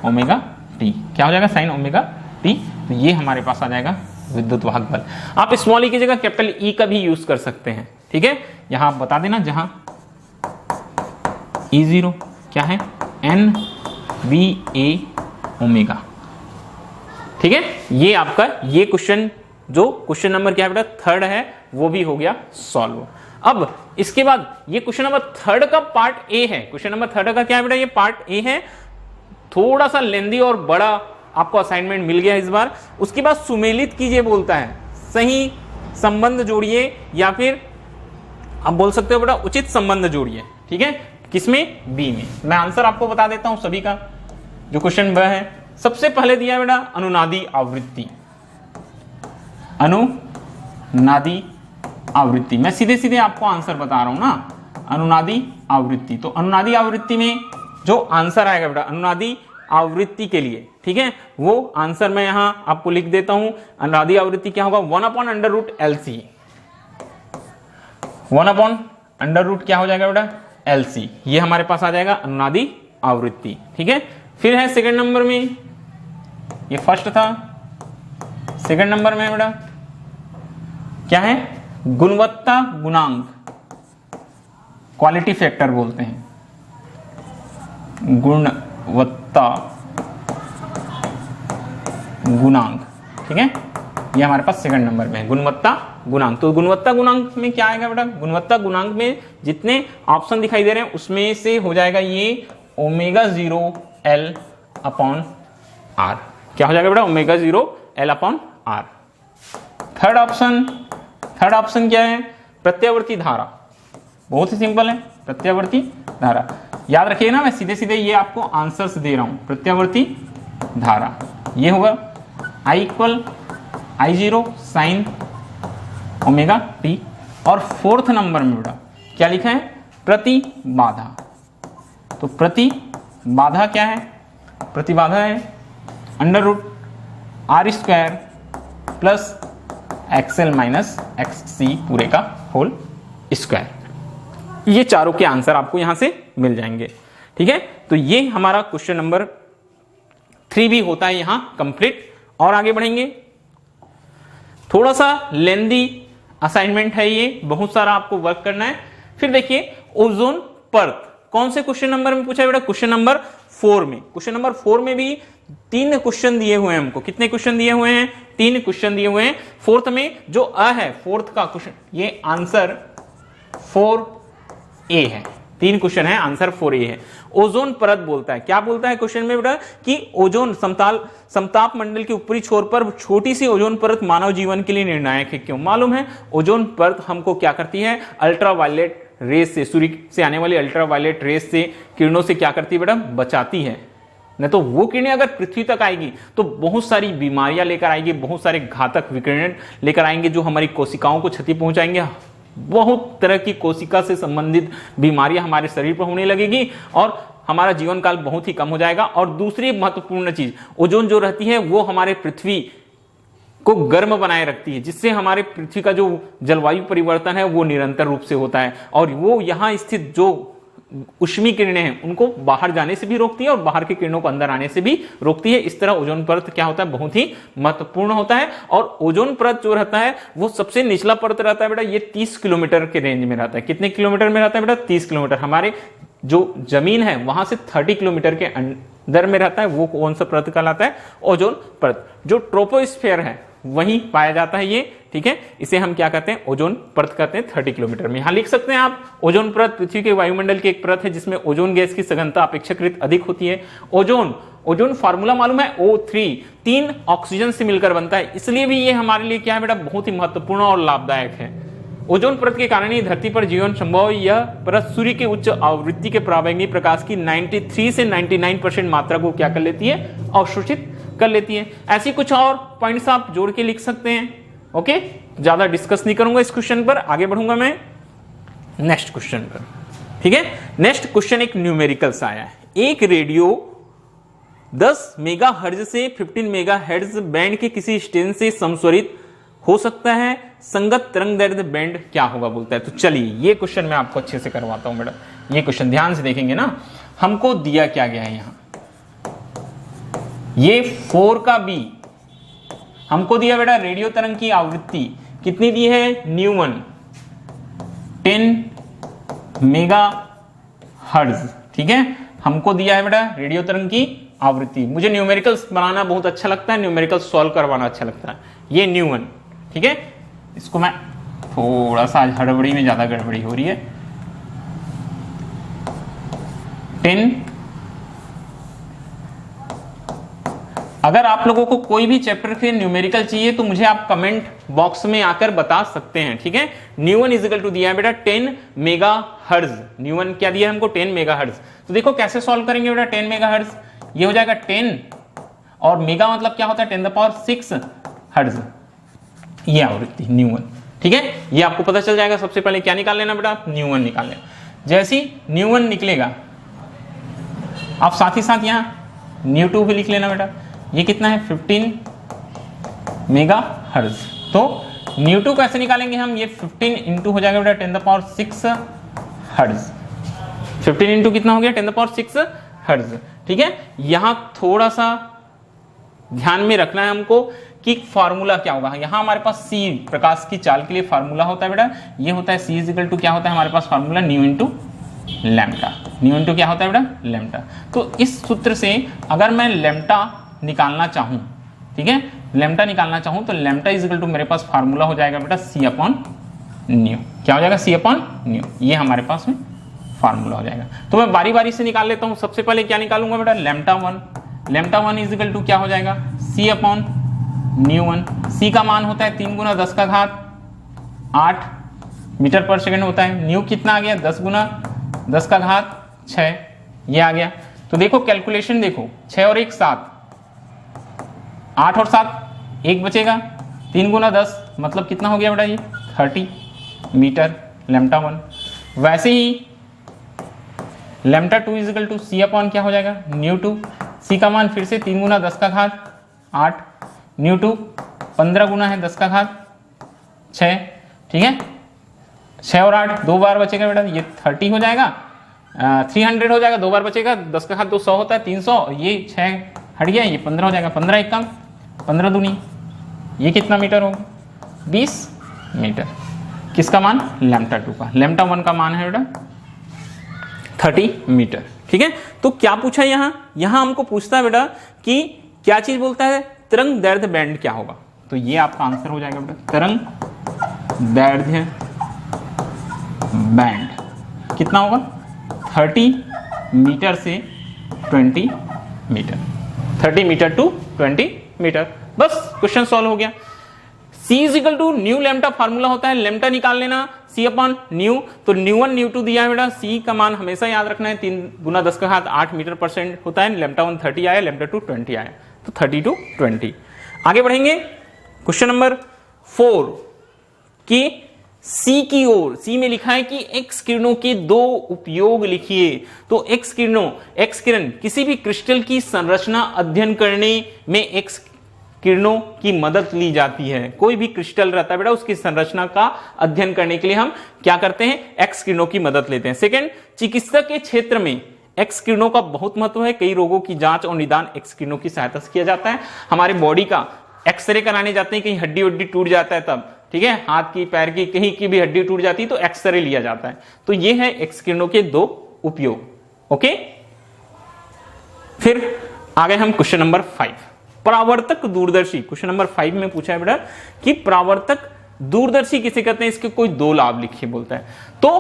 ओमेगा टी। क्या हो जाएगा? Sign omega t. तो ये हमारे पास आ जाएगा विद्युत वाहक बल। आप स्मॉल ई की जगह कैपिटल ई का भी यूज कर सकते हैं। ठीक है, यहां आप बता देना, जहां E0 क्या है? एन बी ए ओमेगा। ठीक है, ये आपका ये क्वेश्चन जो क्वेश्चन नंबर क्या है बेटा? थर्ड है, वो भी हो गया सॉल्व। अब इसके बाद ये क्वेश्चन नंबर थर्ड का पार्ट ए है। क्वेश्चन नंबर थर्ड का क्या है बेटा? ये पार्ट ए है, थोड़ा सा लेंदी और बड़ा आपको असाइनमेंट मिल गया इस बार। उसके बाद सुमेलित कीजिए बोलता है, सही संबंध जोड़िए, या फिर आप बोल सकते हो बेटा उचित संबंध जोड़िए। ठीक है, किसमें? बी में। मैं आंसर आपको बता देता हूं सभी का। जो क्वेश्चन वह है, सबसे पहले दिया बेटा अनुनादी आवृत्ति। अनुनादी आवृत्ति। मैं सीधे सीधे आपको आंसर बता रहा हूं ना, अनुनादी आवृत्ति। तो अनुनादी आवृत्ति में जो आंसर आएगा बेटा अनुनादी आवृत्ति के लिए, ठीक है, वो आंसर मैं यहां आपको लिख देता हूं। अनुनादी आवृत्ति क्या होगा, 1/√LC। 1/√, क्या हो जाएगा बेटा, LC। ये हमारे पास आ जाएगा अनुनादी आवृत्ति, ठीक है। फिर है सेकंड नंबर में, ये फर्स्ट था, सेकंड नंबर में बेटा क्या है, गुणवत्ता गुणांक, क्वालिटी फैक्टर बोलते हैं, गुणवत्ता गुणांक, ठीक है। ये हमारे पास सेकंड नंबर में है गुणवत्ता गुणांक। तो गुणवत्ता गुणांक में क्या आएगा बेटा, गुणवत्ता गुणांक में जितने ऑप्शन दिखाई दे रहे हैं उसमें से हो जाएगा ये ω0L/R। क्या हो जाएगा बेटा, ω0L/R। थर्ड ऑप्शन क्या है, प्रत्यावर्ती धारा। बहुत ही सिंपल है, प्रत्यावर्ती धारा। याद रखिए ना, मैं सीधे सीधे ये आपको आंसर्स दे रहा हूं। प्रत्यावर्ती धारा ये होगा I = I0 sin ω/t। और फोर्थ नंबर में बेटा क्या लिखा है, प्रतिबाधा। तो प्रतिबाधा क्या है, प्रतिबाधा है √R² plus XL minus XC पूरे का होल स्क्वायर। ये चारों के आंसर आपको यहां से मिल जाएंगे, ठीक है। तो ये हमारा क्वेश्चन नंबर 3 भी होता है यहां कंप्लीट। और आगे बढ़ेंगे, थोड़ा सा लेंदी असाइनमेंट है ये, बहुत सारा आपको वर्क करना है। फिर देखिए ओजोन परत कौन से क्वेश्चन नंबर में पूछा है बेटा, क्वेश्चन नंबर 4 में। क्वेश्चन नंबर 4 में भी 3 क्वेश्चन दिए हुए हैं हमको। कितने क्वेश्चन दिए हुए हैं, 3 क्वेश्चन दिए हुए हैं। फोर्थ में जो अ है, फोर्थ का क्वेश्चन, ये आंसर 4A है। 3 क्वेश्चन है, आंसर 4A है। ओजोन परत बोलता है, क्या बोलता है क्वेश्चन में बेटा, कि ओजोन समताप मंडल के ऊपरी छोर पर छोटी सी ओजोन परत मानव जीवन के लिए निर्णायक है। क्यों मालूम है, ओजोन परत हमको क्या करती है, अल्ट्रावायलेट रेस से, सूर्य से आने वाली अल्ट्रावायलेट रेस से, किरणों से क्या करती है बेटा, बचाती है। नहीं तो वो किरणें अगर पृथ्वी तक आएगी तो बहुत सारी बीमारियां लेकर आएगी, बहुत सारे घातक विकिरण लेकर आएंगे जो हमारी कोशिकाओं को क्षति पहुंचाएंगे। बहुत तरह की कोशिका से संबंधित बीमारियां हमारे शरीर पर होने लगेगी और हमारा जीवन काल बहुत ही कम हो जाएगा। और दूसरी महत्वपूर्ण चीज, ओजोन जो रहती है वो हमारे पृथ्वी को गर्म बनाए रखती है, जिससे हमारे पृथ्वी का जो जलवायु परिवर्तन है वो निरंतर रूप से होता है। और वो यहाँ स्थित जो ऊष्मीय किरणें हैं उनको बाहर जाने से भी रोकती है और बाहर की किरणों को अंदर आने से भी रोकती है। इस तरह ओजोन परत क्या होता है, बहुत ही महत्वपूर्ण होता है। और ओजोन परत जो रहता है वो सबसे निचला परत रहता है बेटा, ये 30 किलोमीटर के रेंज में रहता है। कितने किलोमीटर में रहता है बेटा, 30 किलोमीटर। हमारे जो जमीन है वहां से 30 किलोमीटर के अंदर में रहता है। वो कौन सा परत कहलाता है, ओजोन परत। जो ट्रोपोस्फीयर है वहीं पाया जाता है ये, ठीक है। इसे हम क्या कहते हैं, ओजोन परत कहते हैं। 30 किलोमीटर में। यहां लिख सकते हैं आप, ओजोन परत पृथ्वी के वायुमंडल की एक परत है जिसमें ओजोन गैस की सघनता अपेक्षाकृत अधिक होती है। ओजोन फार्मूला मालूम है, O3, 3 ऑक्सीजन से मिलकर बनता है, इसलिए भी ये हमारे लिए क्या है बेटा, बहुत ही महत्वपूर्ण और लाभदायक है। ओजोन परत के कारण ही धरती पर जीवन संभव। यह परत सूर्य के उच्च आवृत्ति के पराबैंगनी प्रकाश की 93 से 99% मात्रा को क्या कर लेती है, अवशोषित कर लेती है। ऐसी कुछ और पॉइंट्स आप जोड़ के लिख सकते हैं। ओके, ज्यादा डिस्कस नहीं करूंगा इस क्वेश्चन पर, आगे बढ़ूंगा मैं नेक्स्ट क्वेश्चन पर, ठीक है। नेक्स्ट क्वेश्चन एक न्यूमेरिकल सा आया है। एक रेडियो 10 मेगाहर्ट्ज से 15 मेगाहर्ट्ज बैंड के किसी स्टेशन से समस्वरित हो सकता है, संगत तरंग दैर्ध्य बैंड क्या होगा बोलता है। तो चलिए ये क्वेश्चन मैं आपको अच्छे से करवाता हूं बेटा। ये क्वेश्चन ध्यान से देखेंगे ना, हमको दिया क्या गया है यहां, ये 4 का B हमको दिया बेटा। रेडियो तरंग की आवृत्ति कितनी दी है, न्यूमन 10 मेगाहर्ट्ज, ठीक है। हमको दिया है बेटा रेडियो तरंग की आवृत्ति। मुझे न्यूमेरिकल्स बनाना बहुत अच्छा लगता है, न्यूमेरिकल्स सॉल्व करवाना अच्छा लगता है। ये न्यूमन, ठीक है। इसको मैं थोड़ा सा आज हड़बड़ी में ज्यादा गड़बड़ी हो रही है। 10, अगर आप लोगों को कोई भी चैप्टर के न्यूमेरिकल चाहिए तो मुझे आप कमेंट बॉक्स में आकर बता सकते हैं, ठीक है। न्यूमन इजिकल टू दिया है बेटा 10 मेगाहर्ट्ज। न्यूमन क्या दिया है हमको, 10 मेगाहर्ट्ज। तो देखो कैसे सॉल्व करेंगे बेटा, 10 मेगाहर्ट्ज ये हो जाएगा 10 और मेगा मतलब क्या होता है 10⁶ हर्ट्ज, ये आवृत्ति न्यूमन, ठीक है, ये आपको पता चल जाएगा। सबसे पहले क्या निकाल लेना बेटा, न्यू 1 निकाल लेना। जैसे ही न्यू 1 निकलेगा आप साथ ही साथ यहाँ न्यू 2 भी लिख लेना बेटा। ये कितना है 15 मेगा हर्ज। तो न्यू 2 कैसे निकालेंगे हम, ये 15 इंटू हो जाएगा बेटा 10⁻6 हर्ज। 15 इंटू कितना हो गया 10⁻6 हर्ज। ठीक है, यहां थोड़ा सा ध्यान में रखना है हमको कि फार्मूला क्या होगा। यहां हमारे पास C प्रकाश की चाल के लिए फार्मूला होता है बेटा, ये होता है C इक्वल टू क्या होता है हमारे पास formula nu into lambda. Nu into क्या होता है बेटा लैम्डा। तो इस सूत्र से अगर मैं लैम्डा निकालना चाहूं, ठीक है, लैम्डा निकालना चाहूं तो लैम्डा इक्वल टू मेरे पास फार्मूला हो जाएगा बेटा C अपॉन न्यू। क्या हो जाएगा C अपॉन न्यू, ये हमारे पास में फार्मूला हो जाएगा। तो मैं बारी बारी से निकाल लेता हूं। सबसे पहले क्या निकालूंगा बेटा lambda 1। Lambda 1 is equal to क्या हो जाएगा C अपॉन न्यू 1। C का मान होता है 3 गुना 10 का घात 8 मीटर पर सेकंड होता है। न्यू कितना आ गया 10 गुना 10 का घात 6, ये आ गया। तो देखो कैलकुलेशन देखो, 6 और 1 7, 8 और 7 1 बचेगा, 3 गुना 10 मतलब कितना हो गया बेटा ये 30 मीटर लैम्डा 1। वैसे ही lambda 2 is equal to C upon क्या हो जाएगा न्यू 2। C का मान फिर से 3 गुना 10 का घात 8, न्यू 2 15 गुना है 10 का घात 6, ठीक है। 6 और 8 2 बार बचेगा बेटा, ये 30 हो जाएगा, 300 हो जाएगा, 2 बार बचेगा, 10 का घात 2 100 होता है 300, ये 6 हट गया, ये 15 हो जाएगा, 15 एक कम 15 दूनी, ये कितना मीटर होगा 20 मीटर। किसका मान लैम्डा 2 का। लैम्डा 1 का मान है बेटा 30 मीटर। ठीक है, तो क्या पूछा यहां हमको पूछता है बेटा कि क्या चीज बोलता है तरंग दैर्ध्य बैंड क्या होगा। तो ये आपका आंसर हो जाएगा बेटा तरंग दैर्ध्य बैंड कितना होगा 30 मीटर से 20 मीटर, 30 मीटर टू 20 मीटर। बस क्वेश्चन सॉल्व हो गया। C is equal to nu lambda formula होता है, लैम्डा निकाल लेना C अपॉन न्यू। तो न्यू 1 न्यू 2 दिया है बेटा, C का मान हमेशा याद रखना है 3 गुना 10 का घात 8 मीटर पर सेकंड होता है। लैम्डा 1 30 आया, लैम्डा 2 20 आया, तो 30 टू 20। आगे बढ़ेंगे क्वेश्चन नंबर 4 कि C की ओर, C में लिखा है कि X किरणों के 2 उपयोग लिखिए। तो X किरण किसी भी क्रिस्टल की संरचना अध्ययन करने में X किरणों की मदद ली जाती है। कोई भी क्रिस्टल रहता है बेटा, उसकी संरचना का अध्ययन करने के लिए हम क्या करते हैं X किरणों की मदद लेते हैं। सेकंड, चिकित्सा के क्षेत्र में X किरणों का बहुत महत्व है। कई रोगों की जांच और निदान X किरणों की सहायता से किया जाता है। हमारे बॉडी का एक्सरे कराने जाते हैं, कहीं हड्डी वड्डी टूट जाता है तब, ठीक है, हाथ की पैर की कहीं की भी हड्डी टूट जाती है तो एक्सरे लिया जाता है। तो ये है X किरणों के 2 उपयोग। ओके, फिर आगे हम क्वेश्चन नंबर 5 परावर्तक दूरदर्शी। क्वेश्चन नंबर 5 में पूछा है बेटा कि परावर्तक दूरदर्शी किसे कहते हैं, इसके कोई 2 लाभ लिखिए बोलता है। तो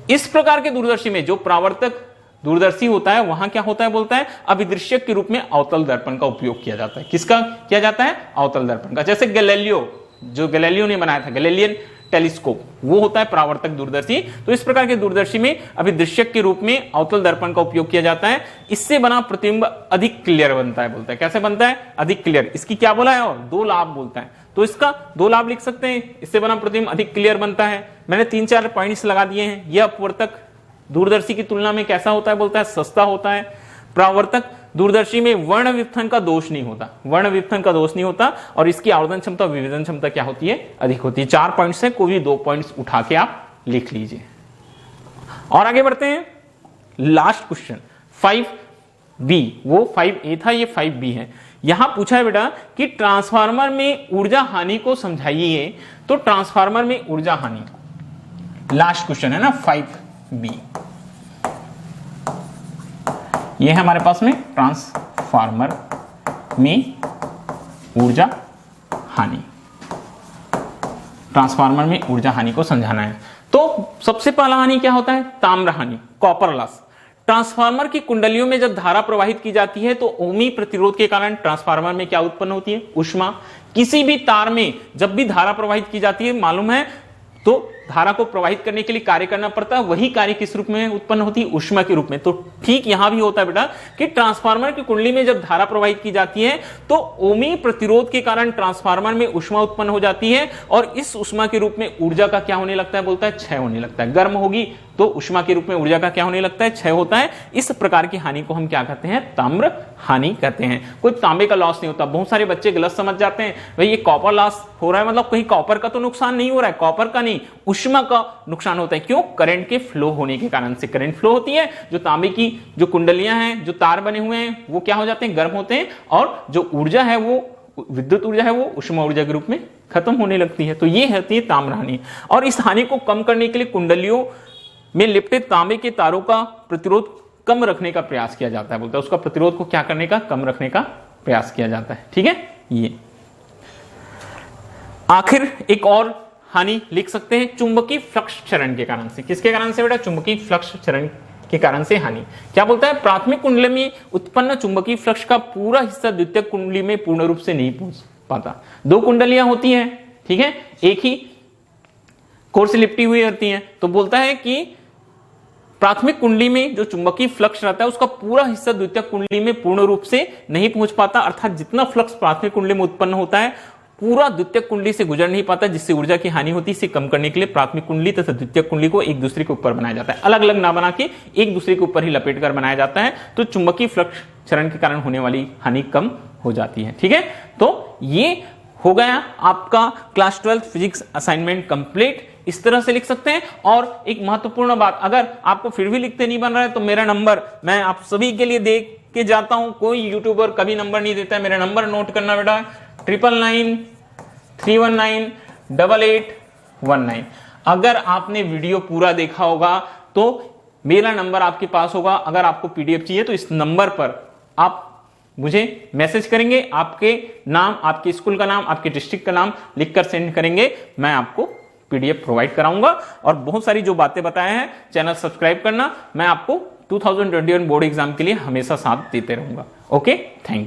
इस प्रकार के दूरदर्शी में जो परावर्तक दूरदर्शी होता है वहां क्या होता है बोलता है अभिदृश्यक के रूप में अवतल दर्पण का उपयोग किया जाता है। किसका किया जाता है अवतल दर्पण का। जैसे गैलीलियो ने बनाया था गैलीलियन टेलीस्कोप, वो होता है परावर्तक दूरदर्शी। तो इस प्रकार के दूरदर्शी में अभिदृश्यक के रूप में अवतल दर्पण का उपयोग किया जाता है। इससे बना प्रतिबिंब अधिक क्लियर बनता है बोलता है। कैसे बनता है अधिक क्लियर। इसकी क्या बोला है और 2 लाभ बोलता है। तो इसका 2 लाभ लिख सकते हैं, इससे बना प्रतिबिंब अधिक क्लियर बनता है। मैंने 3-4 पॉइंट्स लगा दिए हैं। यह अपवर्तक दूरदर्शी की तुलना में कैसा होता है बोलता है सस्ता होता है। परावर्तक दूरदर्शी में वर्ण विपथन का दोष नहीं होता, वर्ण विपथन का दोष नहीं होता और इसकी आवर्धन क्षमता और विभेदन क्षमता क्या होती है अधिक होती है। 4 पॉइंट्स है, कोई भी 2 पॉइंट्स उठा के आप लिख लीजिए। और आगे बढ़ते हैं लास्ट क्वेश्चन 5B। वो 5A था, ये 5B है। यहां पूछा है बेटा कि ट्रांसफार्मर में ऊर्जा हानि को समझाइए। तो ट्रांसफार्मर में ऊर्जा हानि, लास्ट क्वेश्चन है ना 5B। ये है हमारे पास में ट्रांसफार्मर में ऊर्जा हानि। ट्रांसफार्मर में ऊर्जा हानि को समझाना है। तो सबसे पहला हानि क्या होता है ताम्र हानि, कॉपर लॉस। ट्रांसफार्मर की कुंडलियों में जब धारा प्रवाहित की जाती है तो ओमी प्रतिरोध के कारण ट्रांसफार्मर में क्या उत्पन्न होती है ऊष्मा। किसी भी तार में जब भी धारा प्रवाहित की जाती है मालूम है तो धारा को प्रवाहित करने के लिए कार्य करना पड़ता है, वही कार्य किस रूप में उत्पन्न होती है? ऊष्मा के रूप में। तो ठीक यहां भी होता है बेटा कि ट्रांसफार्मर की कुंडली में जब धारा प्रवाहित की जाती है तो ओमी प्रतिरोध के कारण ट्रांसफार्मर में ऊष्मा उत्पन्न हो जाती है और इस ऊष्मा के रूप में ऊर्जा का क्या होने लगता है? बोलता है क्षय होने लगता है। गर्म होगी तो ऊष्मा के रूप में ऊर्जा का क्या होने लगता है? क्षय होता है। इस प्रकार की हानि को हम क्या कहते हैं? ताम्र हानि कहते हैं। कोई तांबे का लॉस नहीं होता। बहुत सारे बच्चे गलत समझ जाते हैं, भाई ये कॉपर लॉस हो रहा है मतलब कहीं कॉपर का तो नुकसान नहीं हो रहा है। कॉपर का नहीं, ऊष्मा का नुकसान होता है। क्यों? करंट के फ्लो होने के कारण से। करंट फ्लो होती है, जो तांबे की जो कुंडलियां हैं, जो तार बने हुए हैं, वो क्या हो जाते हैं? गर्म होते हैं और जो ऊर्जा है वो विद्युत ऊर्जा है वो ऊष्मा ऊर्जा के रूप में खत्म होने लगती है। तो ये होती है ताम्र हानि। और इस हानि को कम करने के लिए कुंडलियों में लिपटे तांबे के तारों का प्रतिरोध कम रखने का प्रयास किया जाता है। बोलता है उसका प्रतिरोध को क्या करने का? कम रखने का प्रयास किया जाता है। ठीक है। ये आखिर एक और हानि लिख सकते हैं, चुंबकीय फ्लक्स क्षरण के कारण से। किसके कारण से बेटा? चुंबकीय फ्लक्स क्षरण के कारण से हानि। क्या बोलता है? प्राथमिक कुंडली में उत्पन्न चुंबकीय फ्लक्स का पूरा हिस्सा द्वितीयक कुंडली में पूर्ण रूप से नहीं पहुंच पाता। दो कुंडलियां होती हैं, ठीक है, एक ही कोर से लिपटी हुई होती हैं। तो बोलता है कि प्राथमिक कुंडली में जो चुंबकीय फ्लक्स रहता है उसका पूरा हिस्सा द्वितीयक कुंडली में पूर्ण रूप से नहीं पहुंच पाता। अर्थात जितना फ्लक्स प्राथमिक कुंडली में उत्पन्न होता है पूरा द्वितीयक कुंडली से गुजर नहीं पाता, जिससे ऊर्जा की हानि होती है। इसे कम करने के लिए प्राथमिक कुंडली तथा द्वितीयक कुंडली को एक दूसरे के ऊपर बनाया जाता है। अलग अलग ना बना के एक दूसरे के ऊपर ही लपेट कर बनाया जाता है। तो चुंबकीय फ्लक्स क्षरण के कारण होने वाली हानि कम हो जाती है। ठीक है। तो ये हो गया आपका क्लास 12 फिजिक्स असाइनमेंट कंप्लीट। इस तरह से लिख सकते हैं। और एक महत्वपूर्ण बात, अगर आपको फिर भी लिखते नहीं बन रहा है तो मेरा नंबर मैं आप सभी के लिए दे के जाता हूं। कोई यूट्यूबर कभी नंबर नहीं देता है। मेरा नंबर नोट करना बेटा, 9993198819। अगर आपने वीडियो पूरा देखा होगा तो मेरा नंबर आपके पास होगा। अगर आपको पीडीएफ चाहिए तो इस नंबर पर आप मुझे मैसेज करेंगे, आपके नाम, आपके स्कूल का नाम, आपके डिस्ट्रिक्ट का नाम लिखकर सेंड करेंगे। मैं आपको पीडीएफ प्रोवाइड कराऊंगा। और बहुत सारी जो बातें बताए हैं, चैनल सब्सक्राइब करना। मैं आपको 2021 बोर्ड एग्जाम के लिए हमेशा साथ देते रहूंगा। Okay, thank you.